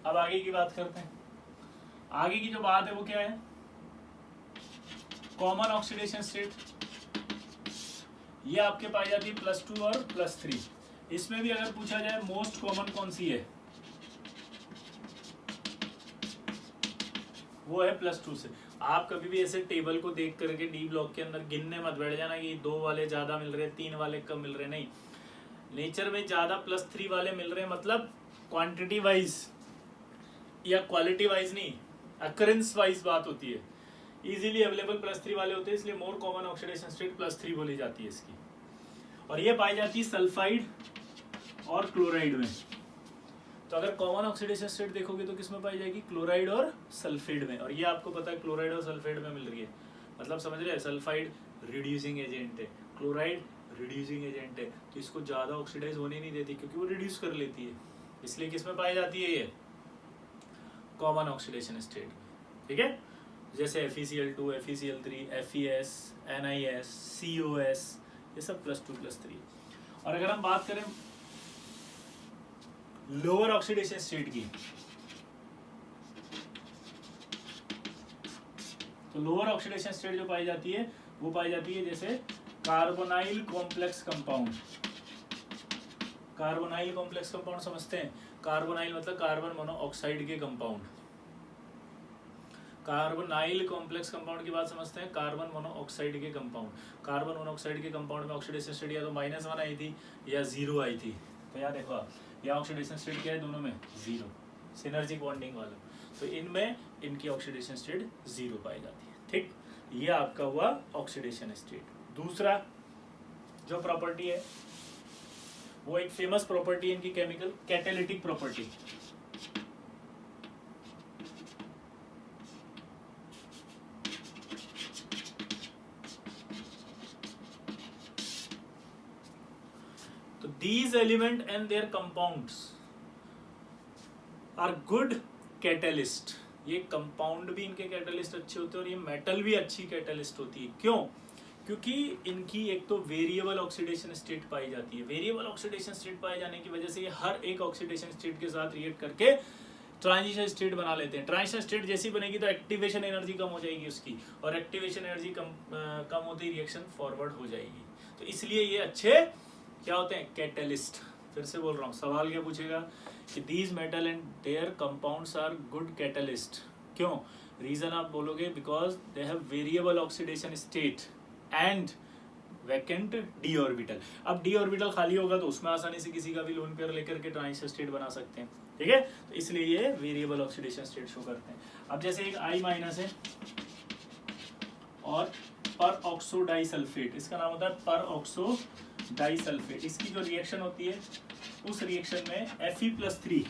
अब आगे की बात करते हैं। आगे की जो बात है वो क्या है, कॉमन ऑक्सीडेशन स्टेट। ये आपके पाई जाती है +2 और +3। इसमें भी अगर पूछा जाए मोस्ट कॉमन कौन सी है, वो है +2 से। आप कभी भी ऐसे टेबल को देख करके डी ब्लॉक के अंदर गिनने मत बैठ जाना कि 2 वाले ज्यादा मिल रहे, 3 वाले कम मिल रहे, नहीं। नेचर में ज्यादा +3 वाले मिल रहे हैं, मतलब क्वांटिटी वाइज या क्वालिटी वाइज नहीं, अकरेंस वाइज बात होती है। इजीली अवेलेबल +3 वाले होते हैं, इसलिए मोर कॉमन ऑक्सीडेशन स्टेट +3 बोली जाती है इसकी। और ये पाई जाती है सल्फाइड और क्लोराइड में। तो अगर कॉमन ऑक्सीडेशन स्टेट देखोगे तो किसमें पाई जाएगी, क्लोराइड और सल्फेट में। और ये आपको पता है क्लोराइड और सल्फेट में मिल रही है, मतलब समझ रहे हैं, सल्फाइड रिड्यूसिंग एजेंट है, क्लोराइड रिड्यूसिंग एजेंट है, तो इसको ज्यादा ऑक्सीडाइज होने नहीं देती क्योंकि वो रिड्यूस कर लेती है, इसलिए किसमें पाई जाती है ये, कॉमन ऑक्सीडेशन स्टेट में। ठीक है, जैसे FeCl2, FeCl3, FeS, NiS, COS, ये सब +2 +3। और अगर हम बात करें लोअर ऑक्सीडेशन स्टेट की, तो लोअर ऑक्सीडेशन स्टेट जो पाई जाती है वो पाई जाती है जैसे carbonyl complex compound. Carbonyl complex compound समझते हैं, कार्बोनाइल मतलब कार्बन मोनोऑक्साइड के कंपाउंड। कार्बोनाइल कॉम्प्लेक्स कंपाउंड की बात समझते हैं, कार्बन मोनोऑक्साइड के कंपाउंड। कार्बन मोनोऑक्साइड के कंपाउंड में ऑक्सीडेशन स्टेट या तो -1 आई थी या 0 आई थी। तो यार देखो यहाँ ऑक्सीडेशन स्टेट क्या है, दोनों में 0, सिनर्जिक बॉन्डिंग वाला। तो इनमें इनकी ऑक्सीडेशन स्टेट 0 पाई जाती है। ठीक, ये आपका हुआ ऑक्सीडेशन स्टेट। दूसरा जो प्रॉपर्टी है वो एक फेमस प्रॉपर्टी है इनकी केमिकल, कैटालिटिक प्रॉपर्टी। तो these element and their compounds are good catalyst। ये कंपाउंड भी इनके कैटलिस्ट अच्छे होते हैं और ये मेटल भी अच्छी कैटलिस्ट होती है। क्यों? क्योंकि इनकी एक तो वेरिएबल ऑक्सीडेशन स्टेट पाई जाती है। वेरिएबल ऑक्सीडेशन स्टेट पाए जाने की वजह से ये हर एक ऑक्सीडेशन स्टेट के साथ रिएक्ट करके ट्रांजिशन स्टेट बना लेते हैं। ट्रांजिशन स्टेट जैसी बनेगी तो एक्टिवेशन एनर्जी कम हो जाएगी उसकी, और एक्टिवेशन एनर्जी कम होते ही रिएक्शन फॉरवर्ड हो जाएगी। तो इसलिए ये अच्छे क्या होते हैं, कैटलिस्ट। फिर से बोल रहा हूँ, सवाल क्या पूछेगा कि these metal and their compounds are good catalyst. क्यों? रीजन आप बोलोगे because they have variable oxidation state and vacant d orbital. अब डी ऑर्बिटल खाली होगा तो उसमें आसानी से किसी का भी लोन पेयर लेकर के ट्रांजिशन स्टेट बना सकते हैं। ठीक है, तो इसलिए ये वेरिएबल ऑक्सीडेशन स्टेट शो करते हैं। अब जैसे एक I- है और पर ऑक्सो डाइसल्फेट, इसका नाम होता है पर ऑक्सो डाइसल्फेट। इसकी जो रिएक्शन होती है उस रिएक्शन में Fe+3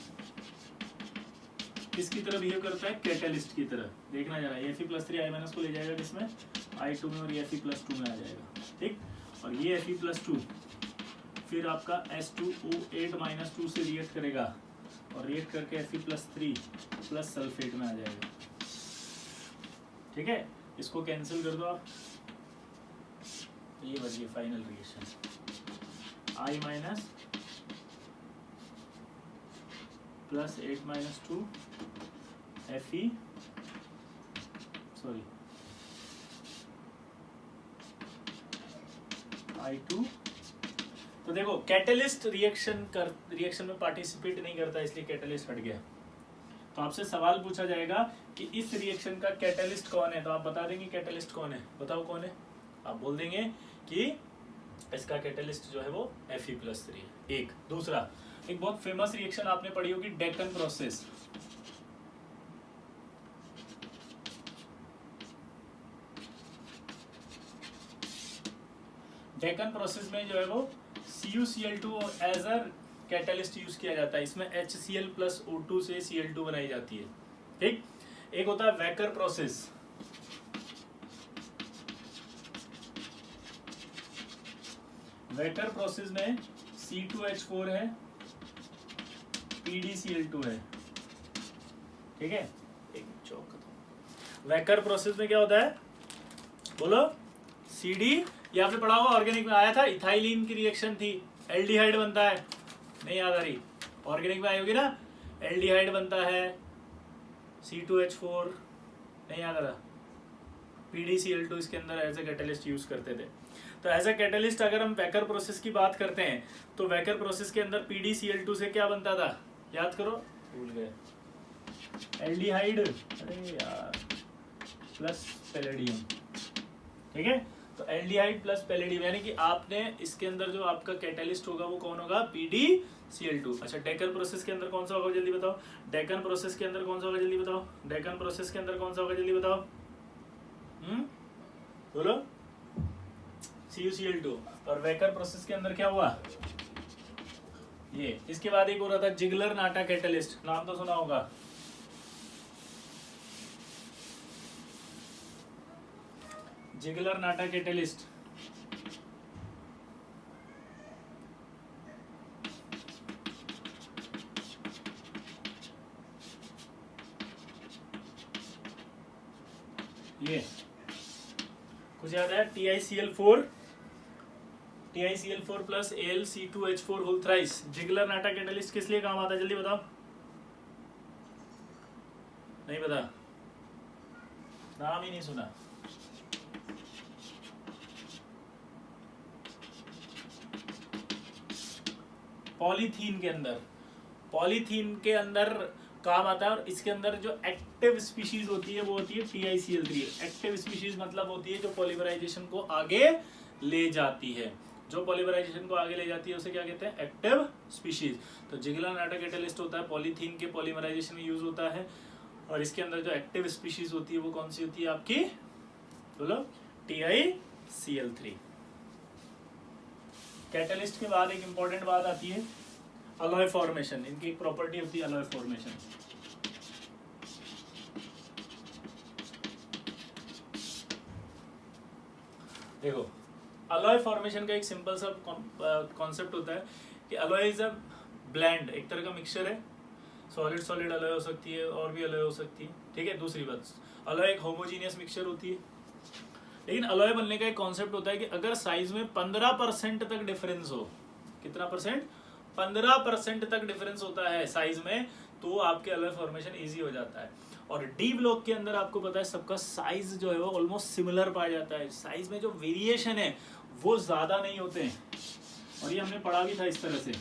किसकी तरह बिहेव करता है, कैटलिस्ट की तरह। देखना जरा, Fe+3 I- को ले जाएगा किसमें, I2 में, और ये Fe+2 में आ जाएगा। ठीक, और ये Fe+2 फिर आपका H2O8-2 से रिएक्ट करेगा और रिएक्ट करके Fe+3 प्लस सल्फेट में आ जाएगा। ठीक है, इसको कैंसिल कर दो आप, ये बची final reaction I- plus 8-2 Fe, sorry I2। तो देखो कैटलिस्ट रिएक्शन में पार्टिसिपेट नहीं करता, इसलिए कैटलिस्ट हट गया। तो आपसे सवाल पूछा जाएगा कि इस रिएक्शन का कैटलिस्ट कौन है, तो आप बता देंगे कैटलिस्ट कौन है, बताओ कौन है। आप बोल देंगे कि इसका कैटलिस्ट जो है वो Fe+3 है। एक दूसरा, एक बहुत फेमस रिएक्शन आपने पढ़ी होगी, डेक्कन प्रोसेस। डेक्कन प्रोसेस में जो है वो CuCl2 as a catalyst use किया जाता है। इसमें HCl+O2 से Cl2 बनाई जाती है। ठीक, एक होता है वैकर प्रोसेस। वैकर प्रोसेस में C2H4 है, PdCl2 है। ठीक है, एक चौक। वैकर प्रोसेस में क्या होता है, बोलो, CD, ये आपने पढ़ा होगा, ऑर्गेनिक में आया था, इथाइलिन की रिएक्शन थी, एल्डिहाइड बनता है, नहीं याद आ रही, ऑर्गेनिक में आई होगी ना, एल्डिहाइड बनता है C2H4, नहीं याद आ रहा, PDCl2 इसके अंदर एज ए कैटलिस्ट यूज करते थे। तो एज ए कैटलिस्ट अगर हम वैकर प्रोसेस की बात करते हैं तो वैकर प्रोसेस के अंदर PDCl2 से क्या बनता था, याद करो, भूल गए, एल्डिहाइड, अरे यार, प्लस पैलेडियम, ठीक है। तो एल्डिहाइड प्लस पैलेडियम, यानी कि आपने इसके अंदर जो आपका कैटलिस्ट होगा वो कौन होगा, PDCl2। अच्छा, डेकन प्रोसेस के अंदर कौन सा होगा जल्दी बताओ, डेकन प्रोसेस के अंदर कौन सा होगा जल्दी बताओ, डेकन प्रोसेस के अंदर कौन सा होगा जल्दी बताओ, बोलो, CuCl2। और वेकर प्रोसेस के अंदर क्या हुआ, ये। इसके बाद एक हो रहा था जिगलर नाटा कैटलिस्ट, नाम तो सुना होगा, जिगलर नाटा कैटलिस्ट। ये कुछ याद है, TiCl4 plus AlC2H4 whole thrice. Ziegler Natta catalyst किस लिए काम आता है जल्दी बताओ, नहीं पता, नाम ही नहीं सुना। पॉलीथीन के अंदर काम आता है, और इसके अंदर जो एक्टिव स्पीशीज होती है वो होती है TiCl3। एक्टिव स्पीशीज मतलब होती है जो पॉलीमराइजेशन को आगे ले जाती है, जो पॉलीमराइजेशन को आगे ले जाती है उसे क्या कहते हैं, एक्टिव स्पीशीज। तो जिगलर नाटा कैटलिस्ट होता है, पॉलीथीन के पॉलीमराइजेशन में यूज होता है, और इसके अंदर जो एक्टिव स्पीशीज होती है वो कौन सी होती है आपकी, बोलो, TiCl3। कैटलिस्ट के बाद एक इंपॉर्टेंट बात आती है अलॉय फॉर्मेशन। इनकी एक प्रॉपर्टी होती है अलॉय फॉर्मेशन। देखो, अलॉय फॉर्मेशन का एक सिंपल सा कॉन्सेप्ट होता है कि अलॉय इज अ ब्लेंड, एक तरह का मिक्सचर है, सॉलिड सॉलिड अलॉय हो सकती है और भी अलॉय हो सकती है, ठीक है। दूसरी बात, अलॉय एक होमोजीनियस मिक्सचर होती है, लेकिन अलॉय बनने का एक कॉन्सेप्ट होता है कि अगर साइज में 15% तक डिफरेंस हो, कितना परसेंट, 15% तक डिफरेंस होता है साइज में, तो आपके अलॉय फॉर्मेशन इजी हो जाता है। और डी ब्लॉक के अंदर आपको पता है सबका साइज जो है वो ऑलमोस्ट सिमिलर पाया जाता है, साइज में जो वेरिएशन है वो ज्यादा नहीं होते हैं, और ये हमने पढ़ा भी था इस तरह से।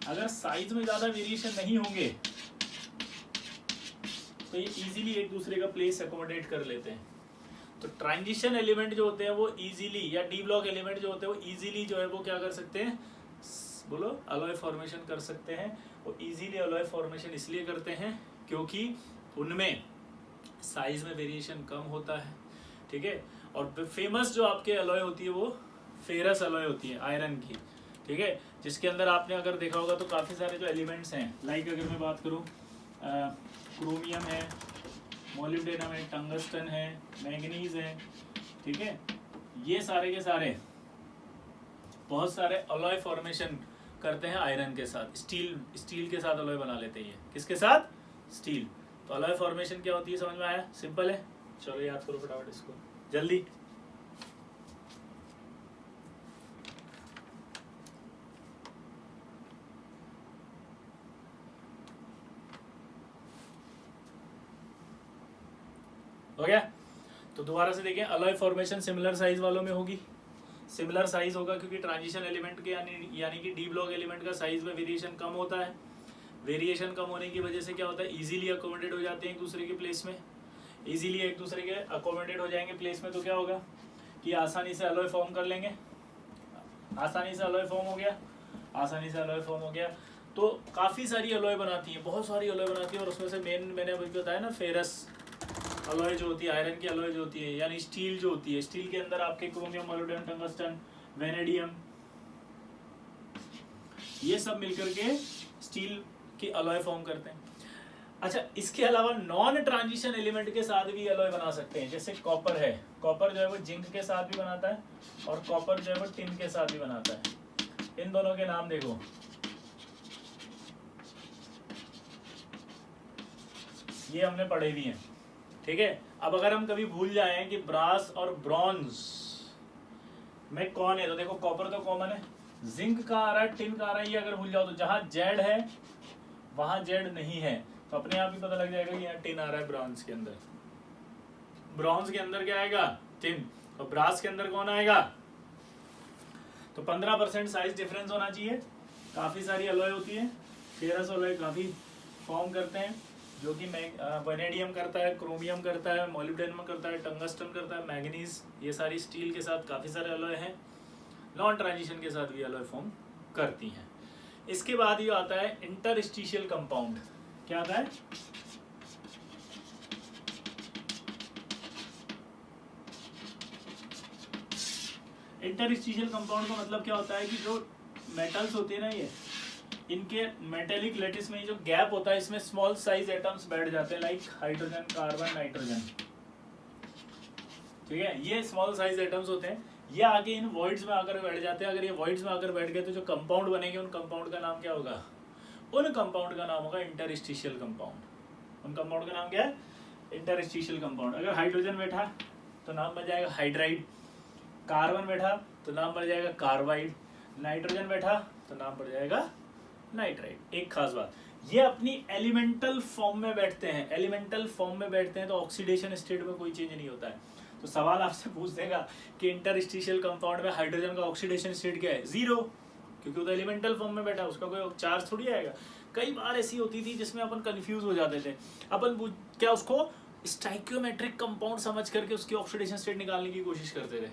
अगर साइज में ज्यादा वेरिएशन नहीं होंगे तो ये इजीली एक दूसरे का प्लेस अकोमोडेट कर लेते हैं। तो ट्रांजिशन एलिमेंट जो होते हैं वो इजीली, या डी ब्लॉक एलिमेंट जो होते हैं वो इजीली जो है वो क्या कर सकते हैं, बोलो, अलॉय फॉर्मेशन कर सकते हैं। वो इजीली अलॉय फॉर्मेशन इसलिए करते हैं क्योंकि उनमें साइज में वेरिएशन कम होता है, ठीक है। और फेमस जो आपके अलॉय होती है वो फेरस अलॉय होती है, आयरन की, ठीक है, जिसके अंदर आपने अगर देखा होगा तो काफ़ी सारे जो एलिमेंट्स हैं, लाइक अगर मैं बात करूँ, क्रोमियम है, मोलिब्डेनम है, टंगस्टन है, मैंगनीज है, ठीक है, ये सारे के सारे बहुत सारे अलॉय फॉर्मेशन करते हैं आयरन के साथ। स्टील के साथ अलॉय बना लेते हैं, किसके साथ, स्टील। तो अलॉय फॉर्मेशन क्या होती है, समझ में आया, सिंपल है। चलो याद करो फटाफट इसको जल्दी। हो गया। तो दोबारा से देखें, अलॉय फॉर्मेशन सिमिलर साइज वालों में होगी, सिमिलर साइज होगा क्योंकि ट्रांजिशन एलिमेंट के यानी कि डी ब्लॉक एलिमेंट का साइज में वेरिएशन कम होता है। वेरिएशन कम होने की वजह से क्या होता है, इजीली अकोमोडेट हो जाते हैं एक दूसरे के प्लेस में, इजीली एक दूसरे के अकोमोडेट हो जाएंगे प्लेस में, तो क्या होगा कि आसानी से अलॉय फॉर्म कर लेंगे, आसानी से अलॉय फॉर्म हो गया, आसानी से अलॉय फॉर्म हो गया। तो काफ़ी सारी अलॉय बनाती है, बहुत सारी अलॉय बनाती है, और उसमें से मेन मैंने अभी बताया ना, फेरस अलॉय जो होती है, आयरन की अलॉय जो होती है, यानी स्टील जो होती है, स्टील के अंदर आपके क्रोमियम, मोलिब्डेनम, टंगस्टन, वेनेडियम, ये सब मिलकर के स्टील की अलॉय फॉर्म करते हैं। अच्छा, इसके अलावा नॉन ट्रांजिशन एलिमेंट के साथ भी अलॉय बना सकते हैं, जैसे कॉपर है, कॉपर जो है वो जिंक के साथ भी बनाता है, और कॉपर जो है वो टिन के साथ भी बनाता है। इन दोनों के नाम देखो, ये हमने पढ़े भी हैं, ठीक है। अब अगर हम कभी भूल जाएं कि ब्रास और ब्रॉन्ज में कौन है, तो देखो कॉपर तो कॉमन है, जिंक का आ रहा है, टिन का आ रहा है, ये अगर भूल जाओ तो जहां जेड है वहां जेड नहीं है, तो अपने आप ही पता लग जाएगा कि यहाँ टिन आ रहा है ब्रॉन्ज के अंदर। ब्रॉन्ज के अंदर क्या आएगा? टिन। और ब्रास के अंदर कौन आएगा? तो 15% साइज डिफरेंस होना चाहिए। काफ़ी सारी अलॉय होती है, फेरस अलॉय काफ़ी फॉर्म करते हैं, जो कि वैनेडियम करता है, क्रोमियम करता है, मोलिब्डेनम करता है, टंगस्टन करता है, मैग्नीज, ये सारी स्टील के साथ काफ़ी सारे अलॉय हैं। नॉन ट्रांजिशन के साथ भी अलॉय फॉर्म करती हैं। इसके बाद ये आता है इंटरस्टिशियल कंपाउंड। क्या आता है? इंटरस्टिशियल कंपाउंड का मतलब क्या होता है कि जो मेटल्स होते हैं ना, ये इनके मेटेलिक लेटिस में जो गैप होता है, इसमें स्मॉल साइज एटम्स बैठ जाते हैं, लाइक हाइड्रोजन, कार्बन, नाइट्रोजन। ठीक है, ये स्मॉल साइज एटम्स होते हैं, ये आगे इन वॉइड्स में आकर बैठ जाते हैं। अगर ये वॉइड्स में आकर बैठ गए तो जो कंपाउंड बनेंगे, उन कंपाउंड का नाम क्या होगा? उन कंपाउंड का नाम होगा इंटरस्टिशियल कंपाउंड। उन कंपाउंड का नाम क्या है? Interstitial compound. अगर हाइड्रोजन बैठा तो नाम बन जाएगा हाइड्राइड, कार्बन बैठा तो नाम पड़ जाएगा कार्बाइड, नाइट्रोजन बैठा तो नाम पड़ जाएगा नाइट्राइड। एक खास बात, ये अपनी एलिमेंटल फॉर्म में बैठते हैं। एलिमेंटल फॉर्म में बैठते हैं तो ऑक्सीडेशन स्टेट में कोई चेंज नहीं होता है। तो सवाल आपसे पूछ देगा कि इंटरस्टिशियल कंपाउंड में हाइड्रोजन का ऑक्सीडेशन स्टेट क्या है? 0, क्योंकि वो तो एलिमेंटल फॉर्म में बैठा, उसका कोई चार्ज थोड़ी आएगा। कई बार ऐसी होती थी जिसमें अपन कंफ्यूज हो जाते थे, अपन क्या उसको स्टाइकियोमेट्रिक कंपाउंड समझ करके उसकी ऑक्सीडेशन स्टेट निकालने की कोशिश करते थे।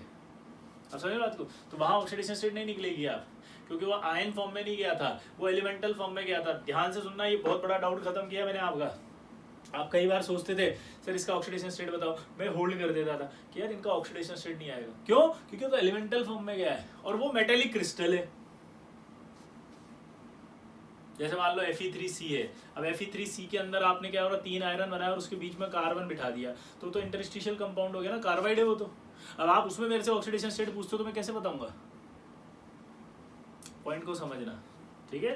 अब समझ बात को? तो वहाँ ऑक्सीडेशन स्टेट नहीं निकलेगी आप, क्योंकि वो आयन फॉर्म में नहीं गया था, वो एलिमेंटल फॉर्म में गया था। ध्यान से सुनना, ये बहुत बड़ा डाउट खत्म किया मैंने आपका। आप कई बार सोचते थे सर इसका ऑक्सीडेशन स्टेट बताओ, मैं होल्ड कर देता था कि यार इनका ऑक्सीडेशन स्टेट नहीं आएगा। क्यों? क्योंकि वो तो एलिमेंटल फॉर्म में गया है और वो मेटेलिक क्रिस्टल है। जैसे मान लो Fe3C है, अब Fe3C के अंदर आपने क्या हो रहा, 3 आयरन बनाया और उसके बीच में कार्बन बिठा दिया, तो इंटरस्टिशियल कंपाउंड हो गया ना, कार्बाइड है वो तो। अब आप उसमें मेरे से ऑक्सीडेशन स्टेट पूछते हो तो मैं कैसे बताऊंगा? पॉइंट को समझना, ठीक है।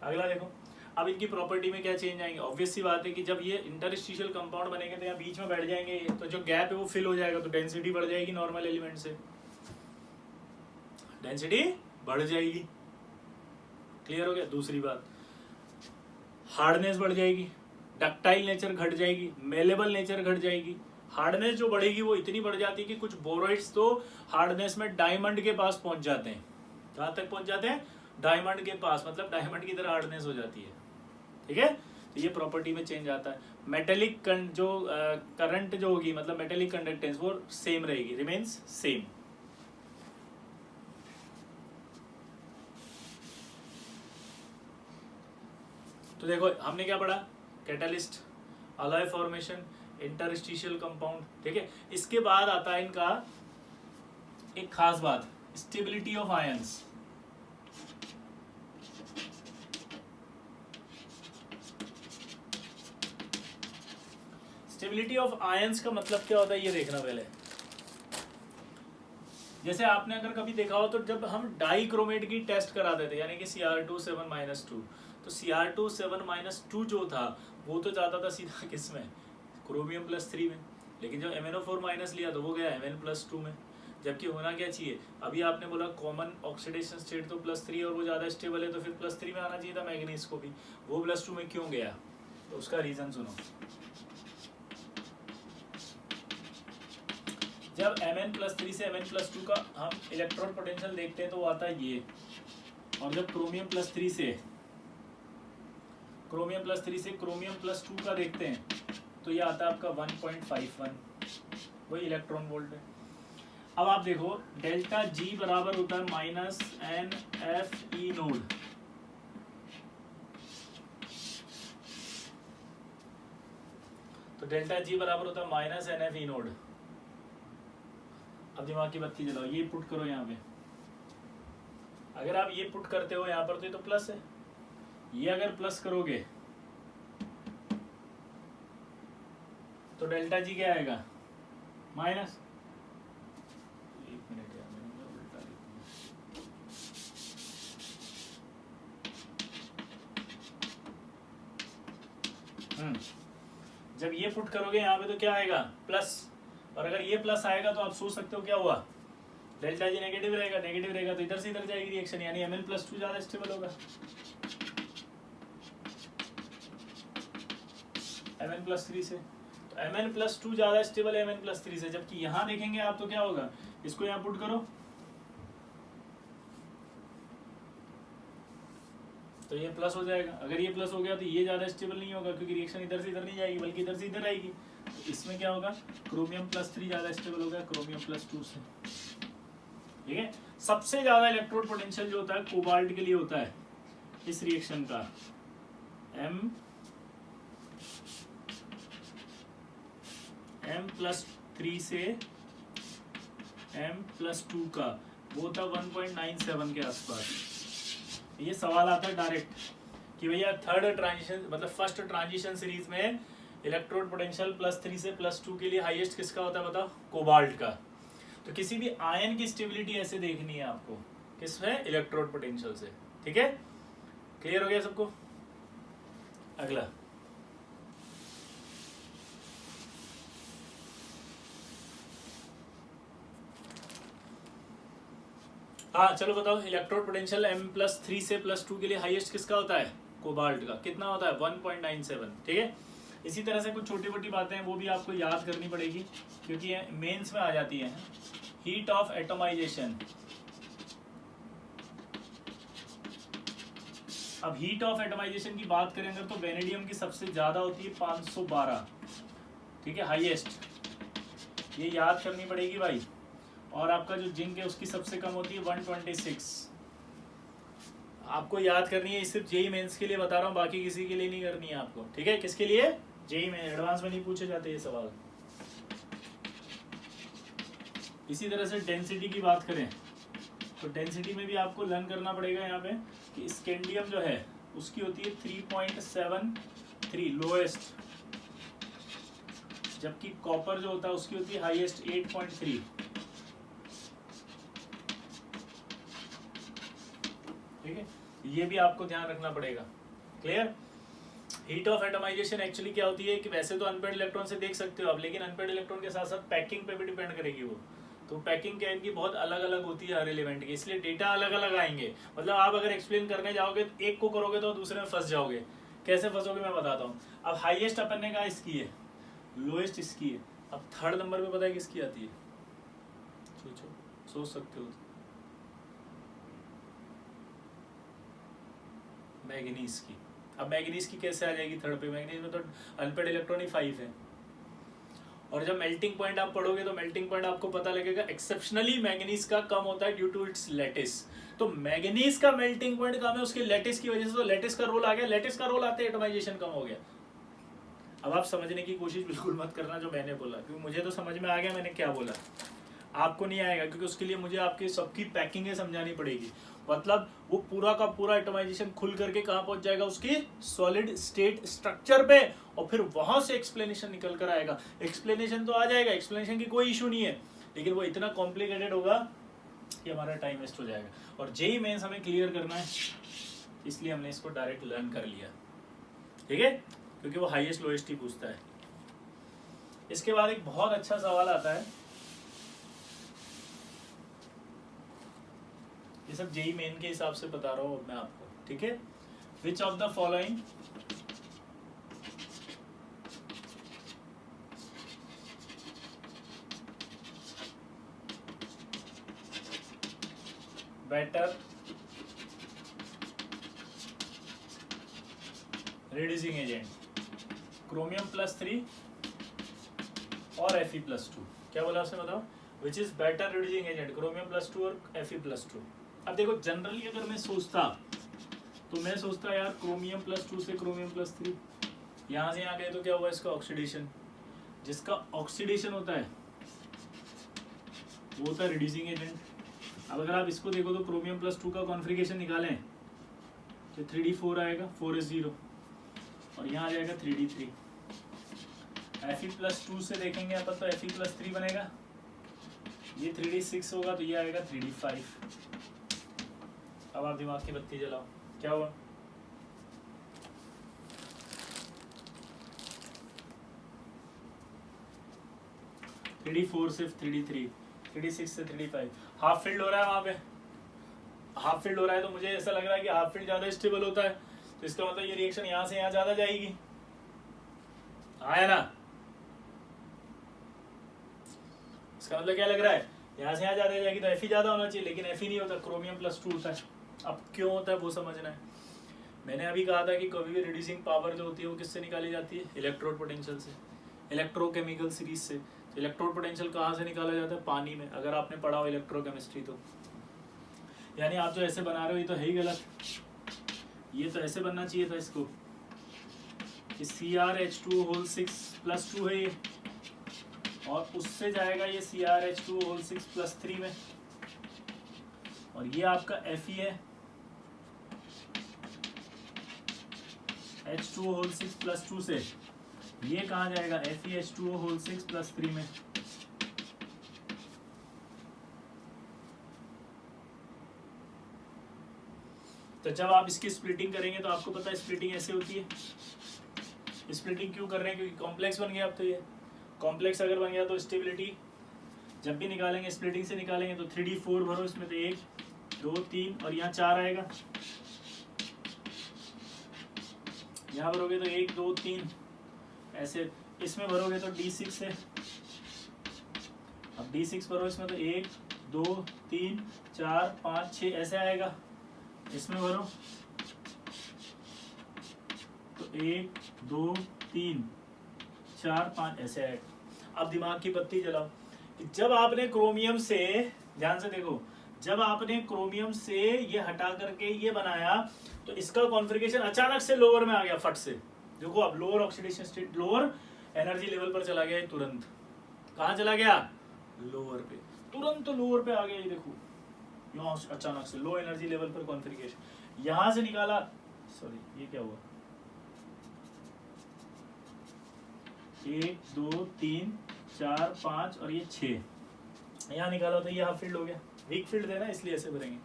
अगला देखो, अब इनकी प्रॉपर्टी में क्या चेंज आएंगे? ऑब्वियस सी बात है कि जब ये इंटरस्टिशियल कंपाउंड बनेंगे तो यहाँ बीच में बैठ जाएंगे, तो जो गैप है वो फिल हो जाएगा, तो डेंसिटी बढ़ जाएगी नॉर्मल एलिमेंट से, डेंसिटी बढ़ जाएगी। क्लियर हो गया? दूसरी बात, हार्डनेस बढ़ जाएगी, डक्टाइल नेचर घट जाएगी, मेलेबल नेचर घट जाएगी। हार्डनेस जो बढ़ेगी वो इतनी बढ़ जाती है कि कुछ बोरोइड्स तो हार्डनेस में डायमंड के पास पहुंच जाते हैं। कहाँ तक पहुंच जाते हैं? डायमंड के पास, मतलब डायमंड की तरह हार्डनेस हो जाती है। ठीक है, तो ये प्रॉपर्टी में चेंज आता है। मेटेलिक जो करंट जो होगी, मतलब मेटेलिक कंडक्टेंस, वो सेम रहेगी, रिमेन्स सेम। तो देखो हमने क्या पढ़ा? Catalyst, alloy formation, interstitial compound. ठीक है, इसके बाद आता है इनका एक खास बात, stability of ions. Stability of ions का मतलब क्या होता है ये देखना पहले। जैसे आपने अगर कभी देखा हो तो जब हम डाइक्रोमेट की टेस्ट कराते थे, यानी कि Cr2 7-2, तो Cr2 7-2 जो था वो तो जाता था सीधा किसमें? क्रोमियम +3 में। लेकिन जब MnO4- लिया तो वो गया Mn+2 में। जबकि होना क्या चाहिए? अभी आपने बोला कॉमन ऑक्सीडेशन स्टेट तो +3 और वो ज़्यादा स्टेबल है, तो फिर +3 में आना चाहिए था मैग्नीज को भी। वो +2 में क्यों गया? तो उसका रीज़न सुनो। जब Mn+3 से Mn+2 का हम इलेक्ट्रॉन पोटेंशियल देखते हैं तो वो आता है ये, और जब क्रोमियम+3 से क्रोमियम+2 का देखते हैं तो ये आता है आपका 1.51, वही इलेक्ट्रॉन वोल्ट है। अब आप देखो डेल्टा G बराबर होता है -NFe नोड। तो डेल्टा G बराबर होता है -NFe नोड। अब दिमाग की बत्ती जलाओ, ये पुट करो यहाँ पे। अगर आप ये पुट करते हो यहाँ पर तो ये तो प्लस है, ये अगर प्लस करोगे तो डेल्टा जी क्या आएगा? माइनस। एक मिनट यार, मैंने उल्टा लिख दिया। जब ये पुट करोगे यहाँ पे तो क्या आएगा? प्लस। और अगर ये प्लस आएगा तो आप सोच सकते हो क्या हुआ? डेल्टा जी नेगेटिव रहेगा, नेगेटिव रहेगा तो इधर से इधर जाएगी रिएक्शन, यानी Mn+2 ज़्यादा स्टेबल होगा। Mn+3 से, तो Mn+2 ज़्यादा स्टेबल है Mn+3 से, जबकि यहाँ देखेंगे आप तो क्या होगा, इसको यहाँ पुट करो तो ये प्लस हो जाएगा। अगर ये प्लस हो गया तो ये ज़्यादा स्टेबल नहीं होगा, क्योंकि रिएक्शन इधर से इधर नहीं जाएगी बल्कि इधर से इधर आएगी। तो इसमें क्या होगा, क्रोमियम+3 ज़्यादा स्टेबल होगा क्रोमियम+2 से। ठीक है, सबसे ज़्यादा इलेक्ट्रोड पोटेंशियल जो होता है कोबाल्ट के लिए होता है इस रिएक्शन का M+3 से M+2 का, वो था 1.97 के आसपास। ये सवाल आता है डायरेक्ट कि भैया थर्ड ट्रांजिशन मतलब फर्स्ट ट्रांजिशन सीरीज में इलेक्ट्रोड पोटेंशियल +3 से +2 के लिए हाईएस्ट किसका होता है बताओ, कोबाल्ट का। तो किसी भी आयन की स्टेबिलिटी ऐसे देखनी है आपको, किसमें, इलेक्ट्रोड पोटेंशियल से। ठीक है, क्लियर हो गया सबको। अगला हाँ चलो बताओ, इलेक्ट्रोड पोटेंशियल M+3 से +2 के लिए हाईएस्ट किसका होता है, कोबाल्ट का। कितना होता है, 1.97। ठीक है, इसी तरह से कुछ छोटी मोटी बातें हैं वो भी आपको याद करनी पड़ेगी, क्योंकि मेंस में आ जाती है। हीट ऑफ एटमाइजेशन, अब हीट ऑफ एटमाइजेशन की बात करें अगर तो वेनेडियम की सबसे ज्यादा होती है 512। ठीक है, हाईएस्ट, ये याद करनी पड़ेगी भाई। और आपका जो जिंक है उसकी सबसे कम होती है 126। आपको याद करनी है, सिर्फ जेई मेंस के लिए बता रहा हूँ, बाकी किसी के लिए नहीं करनी है आपको। ठीक है, किसके लिए, जेई में, एडवांस में नहीं पूछे जाते ये सवाल। इसी तरह से डेंसिटी की बात करें तो डेंसिटी में भी आपको लर्न करना पड़ेगा यहाँ पे कि स्कैंडियम जो है उसकी होती है 3.73 लोएस्ट, जबकि कॉपर जो होता है उसकी होती है हाईएस्ट 8.3। ठीक है, ये भी आपको ध्यान रखना पड़ेगा। Clear. Heat of atomisation actually क्या होती है कि वैसे तो अनपेड इलेक्ट्रॉन से देख सकते हो आप, लेकिन अनपेड इलेक्ट्रॉन के साथ साथ पैकिंग पे भी डिपेंड करेगी वो। तो पैकिंग क्या इनकी बहुत अलग अलग होती है हर एलिमेंट की, इसलिए डेटा अलग अलग आएंगे। मतलब आप अगर एक्सप्लेन करने जाओगे तो एक को करोगे तो दूसरे में फंस जाओगे। कैसे फंसोगे मैं बताता हूँ। अब हाईएस्ट अपन ने कहा इसकी है, लोएस्ट इसकी है, अब थर्ड नंबर पे पता है किसकी आती है, सोचो, सोच सकते हो, मैग्नीज की। अब मैग्नीज की कैसे आ जाएगी थर्ड पे, मैग्नीज में तो अनपेड इलेक्ट्रॉन ही 5 है। और जब मेल्टिंग पॉइंट आप पढ़ोगे तो मेल्टिंग पॉइंट आपको पता लगेगा एक्सेप्शनली मैग्नीज का कम होता है ड्यू टू इट्स लैटिस। तो मैग्नीज का मेल्टिंग पॉइंट कम है उसके लैटिस की वजह से, तो लैटिस का रोल आ गया, लैटिस का रोल आते एटमाइजेशन कम हो गया। अब आप समझने की कोशिश बिल्कुल मत करना जो मैंने बोला, क्योंकि मुझे तो समझ में आ गया मैंने क्या बोला, आपको नहीं आएगा, क्योंकि उसके लिए मुझे आपकी सबकी पैकिंगें समझानी पड़ेगी। मतलब वो पूरा का पूरा एटमाइजेशन खुल करके कहाँ पहुंच जाएगा, उसकी सॉलिड स्टेट स्ट्रक्चर पे, और फिर वहां से एक्सप्लेनेशन निकल कर आएगा। एक्सप्लेनेशन तो आ जाएगा, एक्सप्लेनेशन की कोई इशू नहीं है, लेकिन वो इतना कॉम्प्लिकेटेड होगा कि हमारा टाइम वेस्ट हो जाएगा। और जेई मेंस हमें क्लियर करना है, इसलिए हमने इसको डायरेक्ट लर्न कर लिया। ठीक है, क्योंकि वो हाईएस्ट लोएस्ट ही पूछता है। इसके बाद एक बहुत अच्छा सवाल आता है, ये सब जेई मेन के हिसाब से बता रहा हूँ मैं आपको। ठीक है, which of the following better reducing agent, chromium और Fe+2। क्या बोला आपसे बताओ, which is better reducing agent, chromium और Fe+2। अब देखो जनरली अगर मैं सोचता तो मैं सोचता यार क्रोमियम+2 से क्रोमियम+3, यहाँ से यहाँ गए तो क्या हुआ इसका ऑक्सीडेशन, जिसका ऑक्सीडेशन होता है वो होता है रिड्यूसिंग एजेंट। अब अगर आप इसको देखो तो क्रोमियम+2 का कॉन्फ़िगरेशन निकालें तो 3d4 आएगा, 4s0, और यहाँ आ जाएगा 3d3। Fe+2 से देखेंगे अपन तो Fe+3 बनेगा, ये 3d6 होगा तो ये आएगा 3d5। अब आप दिमाग की बत्ती जलाओ, क्या हुआ, थ्री डी 4 से 3d3, 3d6 से 3d5, हाफ फील्ड हो रहा है वहां पे, हाफ फील्ड हो रहा है तो मुझे ऐसा लग रहा है कि हाफ फील्ड ज्यादा स्टेबल होता है, तो इसका मतलब ये रिएक्शन यहाँ से यहाँ ज्यादा जाएगी। आया ना? इसका मतलब क्या लग रहा है, यहाँ से यहाँ ज्यादा जाएगी तो Fe ज्यादा होना चाहिए, लेकिन Fe नहीं होता, क्रोमियम +2 होता है। अब क्यों होता है वो समझना है। मैंने अभी कहा था कि कभी भी रिड्यूसिंग पावर जो होती है वो किससे निकाली जाती है, इलेक्ट्रोड पोटेंशियल से, इलेक्ट्रोकेमिकल सीरीज से। तो इलेक्ट्रोड पोटेंशियल कहाँ से निकाला जाता है, पानी में, अगर आपने पढ़ा हो इलेक्ट्रोकेमिस्ट्री तो। यानी आप जो ऐसे बना रहे हो ये तो है ही गलत, ये तो ऐसे बनना चाहिए था इसको कि CrH2O6+2 है ये, और उससे जाएगा ये CrH2O6+3 में, और ये आपका Fe है H2O6+2 से, ये कहाँ जाएगा FeH2O6+3 में। तो जब आप इसकी स्प्लिटिंग करेंगे तो आपको पता है स्प्लिटिंग ऐसे होती है। स्प्लिटिंग क्यों कर रहे हैं, क्योंकि कॉम्प्लेक्स बन गया अब तो, ये कॉम्प्लेक्स अगर बन गया तो स्टेबिलिटी जब भी निकालेंगे स्प्लिटिंग से निकालेंगे तो 3D4 भरो इसमें, तो 1 2 3 और यहाँ 4 आएगा, यहाँ भरोगे तो 1 2 3 ऐसे, इसमें भरोगे तो D6 है, अब D6 भरो इसमें तो 1 2 3 4 5 6 ऐसे आएगा, इसमें भरो तो 1 2 3 4 5 ऐसे आएगा। अब दिमाग की बत्ती जलाओ कि जब आपने क्रोमियम से, ध्यान से देखो, जब आपने क्रोमियम से ये हटा करके ये बनाया तो इसका कॉन्फ़िगरेशन अचानक से लोअर में आ गया, फट से। देखो अब lower oxidation state, lower energy level पर चला गया, तुरंत कहाँ चला गया, लोअर पे, तुरंत लोअर पे आ गया। ये देखो यहाँ अचानक से लो एनर्जी लेवल पर कॉन्फ़िगरेशन, यहां से निकाला, सॉरी ये क्या हुआ, 1 2 3 4 5 और ये 6 यहाँ निकाला तो ये हाफ फील्ड हो गया, वीक फील्ड देना इसलिए ऐसे भरेंगे।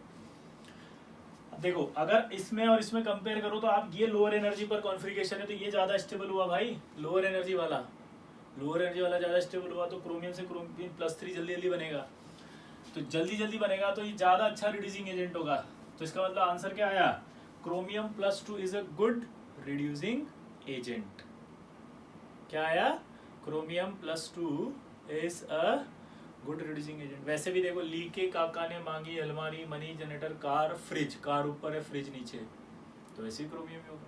अब देखो अगर इसमें और इसमें कंपेयर करो तो आप, ये लोअर एनर्जी पर कॉन्फ़िगरेशन है तो ये ज्यादा स्टेबल हुआ भाई, लोअर एनर्जी वाला ज्यादा स्टेबल हुआ, तो क्रोमियम से क्रोमियम +3 जल्दी जल्दी बनेगा, तो जल्दी बनेगा तो ये ज्यादा अच्छा रिड्यूसिंग एजेंट होगा। तो इसका मतलब आंसर क्या आया, chromium +2 is a good reducing agent. क्या आया, chromium +2 is a good reducing agent. वैसे भी देखो, लीके काका ने मांगी अलमारी, money generator, car fridge, car ऊपर है फ्रिज नीचे, तो वैसे ही क्रोमियम ही होगा।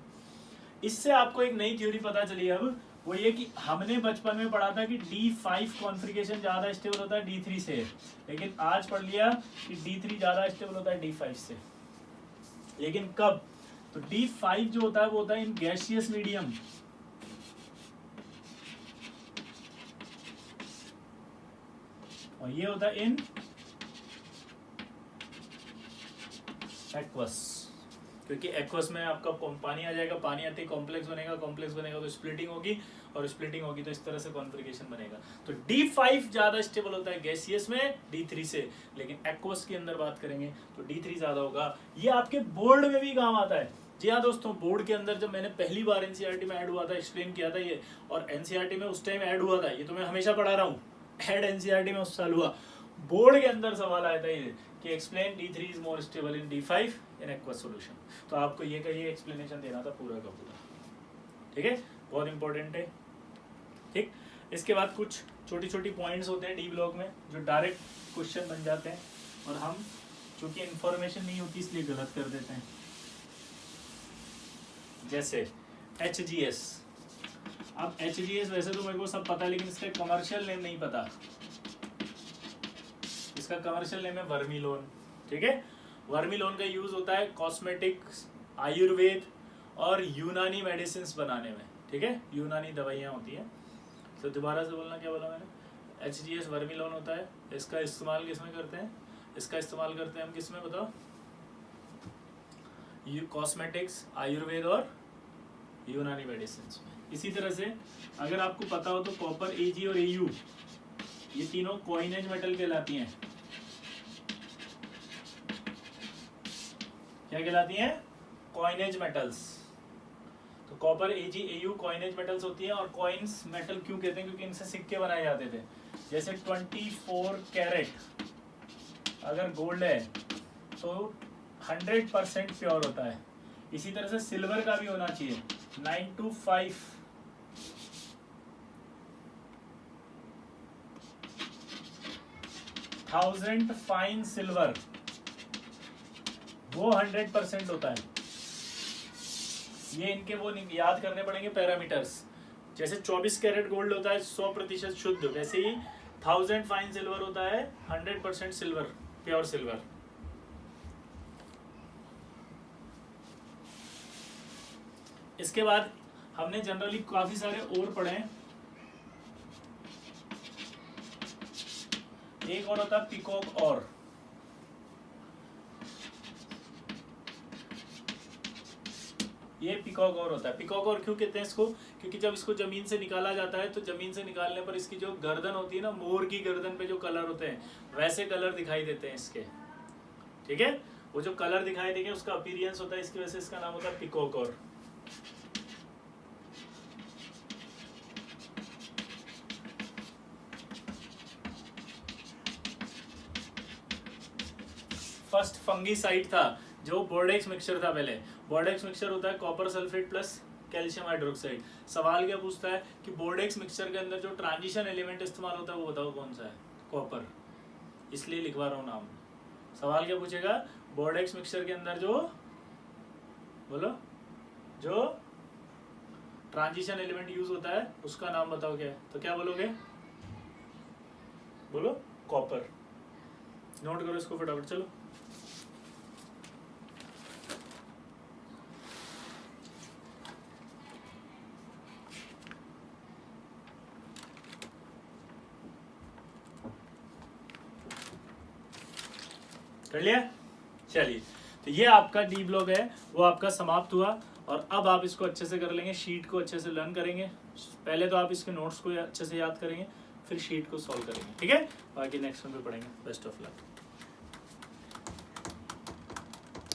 इससे आपको एक नई थ्योरी पता चली अब, वो ये कि हमने बचपन में पढ़ा था कि D5 कॉन्फ़िगरेशन ज्यादा स्टेबल होता है D3 से, लेकिन आज पढ़ लिया कि D3 ज्यादा स्टेबल होता है D5 से। लेकिन कब, तो D5 जो होता है वो होता है इन गैसियस मीडियम, और ये होता है इन एक्वस, क्योंकि एक्वस में आपका पानी आ जाएगा, पानी आते ही कॉम्प्लेक्स बनेगा, कॉम्प्लेक्स बनेगा तो स्प्लिटिंग होगी, और स्प्लिटिंग होगी तो इस तरह से कॉन्फ़िगरेशन बनेगा। तो D5 ज्यादा स्टेबल होता है गैसियस में D3 से, लेकिन एक्वस के अंदर बात करेंगे तो D3 ज्यादा होगा। ये आपके बोर्ड में भी काम आता है। जी हाँ दोस्तों, बोर्ड के अंदर जब मैंने पहली बार एनसीईआरटी में ऐड हुआ था, एक्सप्लेन किया था ये, और एनसीईआरटी में उस टाइम ऐड हुआ था, ये तो मैं हमेशा पढ़ा रहा हूँ, ऐड एनसीईआरटी में उस साल हुआ, बोर्ड के अंदर सवाल आया था ये कि explain D3 is more stable in D5 in aqueous solution. तो आपको ये का ये एक्सप्लेनेशन देना था पूरा का पूरा, ठीक है, बहुत इंपॉर्टेंट है। ठीक, इसके बाद कुछ छोटी छोटी पॉइंट्स होते हैं डी ब्लॉक में जो डायरेक्ट क्वेश्चन बन जाते हैं, और हम चूंकि इंफॉर्मेशन नहीं होती इसलिए गलत कर देते हैं। जैसे HGS, अब HGS वैसे तो मेरे को सब पता है, लेकिन इसका कमर्शियल नेम नहीं पता। इसका कमर्शियल नेम है वर्मिलोन, ठीक है। वर्मिलोन का यूज होता है कॉस्मेटिक्स, आयुर्वेद और यूनानी मेडिसिन बनाने में, ठीक है, यूनानी दवाइयाँ होती हैं। तो दोबारा से बोलना, क्या बोला मैंने, HGS वर्मिलोन होता है। इसका इस्तेमाल किस में करते हैं, इसका इस्तेमाल करते हैं हम किस में बताओ, कॉस्मेटिक्स, आयुर्वेद और यूनानी मेडिसिन में। इसी तरह से अगर आपको पता हो तो कॉपर, Ag और Au ये तीनों कॉइनेज मेटल कहलाती हैं। क्या कहलाती हैं, कॉइनेज मेटल्स। तो copper, Ag, Au coinage metals होती हैं। और कॉइन्स मेटल क्यों कहते हैं, क्योंकि इनसे सिक्के बनाए जाते थे। जैसे 24 कैरेट अगर गोल्ड है तो 100% प्योर होता है। इसी तरह से सिल्वर का भी होना चाहिए 925 1000 फाइन सिल्वर वो 100% होता है। ये इनके वो याद करने पड़ेंगे पैरामीटर्स। जैसे 24 कैरेट गोल्ड होता है 100% शुद्ध, वैसे ही 1000 फाइन सिल्वर होता है 100% सिल्वर, प्योर सिल्वर। इसके बाद हमने जनरली काफी सारे और पढ़े हैं। एक और होता है पिकॉक और। ये पिकॉक और होता है। पिकॉक और क्यों कहते हैं इसको? क्योंकि जब इसको जमीन से निकाला जाता है तो जमीन से निकालने पर इसकी जो गर्दन होती है ना, मोर की गर्दन पे जो कलर होते हैं वैसे कलर दिखाई देते हैं इसके, ठीक है। वो जो कलर दिखाई देंगे उसका अपीयरेंस होता है, इसकी वजह से इसका नाम होता है पिकॉक और। फर्स्ट फंगीसाइड था जो बोर्डेक्स मिक्सचर था। पहले बोर्डेक्स मिक्सचर होता है copper sulphate plus calcium hydroxide. सवाल क्या पूछता है कि बोर्डेक्स मिक्सचर के अंदर जो ट्रांजिशन एलिमेंट इस्तेमाल होता है वो बताओ कौन सा है? कॉपर। इसलिए लिखवा रहा हूँ नाम। सवाल क्या पूछेगा? बोर्डेक्स मिक्सचर के अंदर जो, बोलो, जो ट्रांजिशन एलिमेंट यूज होता है उसका नाम बताओ क्या है? तो क्या बोलोगे? बोलो कॉपर। नोट करो इसको फटाफट, चलो। कर लिया? चलिए, तो ये आपका डी ब्लॉक है वो आपका समाप्त हुआ। और अब आप इसको अच्छे से कर लेंगे, शीट को अच्छे से लर्न करेंगे। पहले तो आप इसके नोट्स को अच्छे से याद करेंगे, फिर शीट को सॉल्व करेंगे, ठीक है। बाकी नेक्स्ट में भी पढ़ेंगे। Best of luck.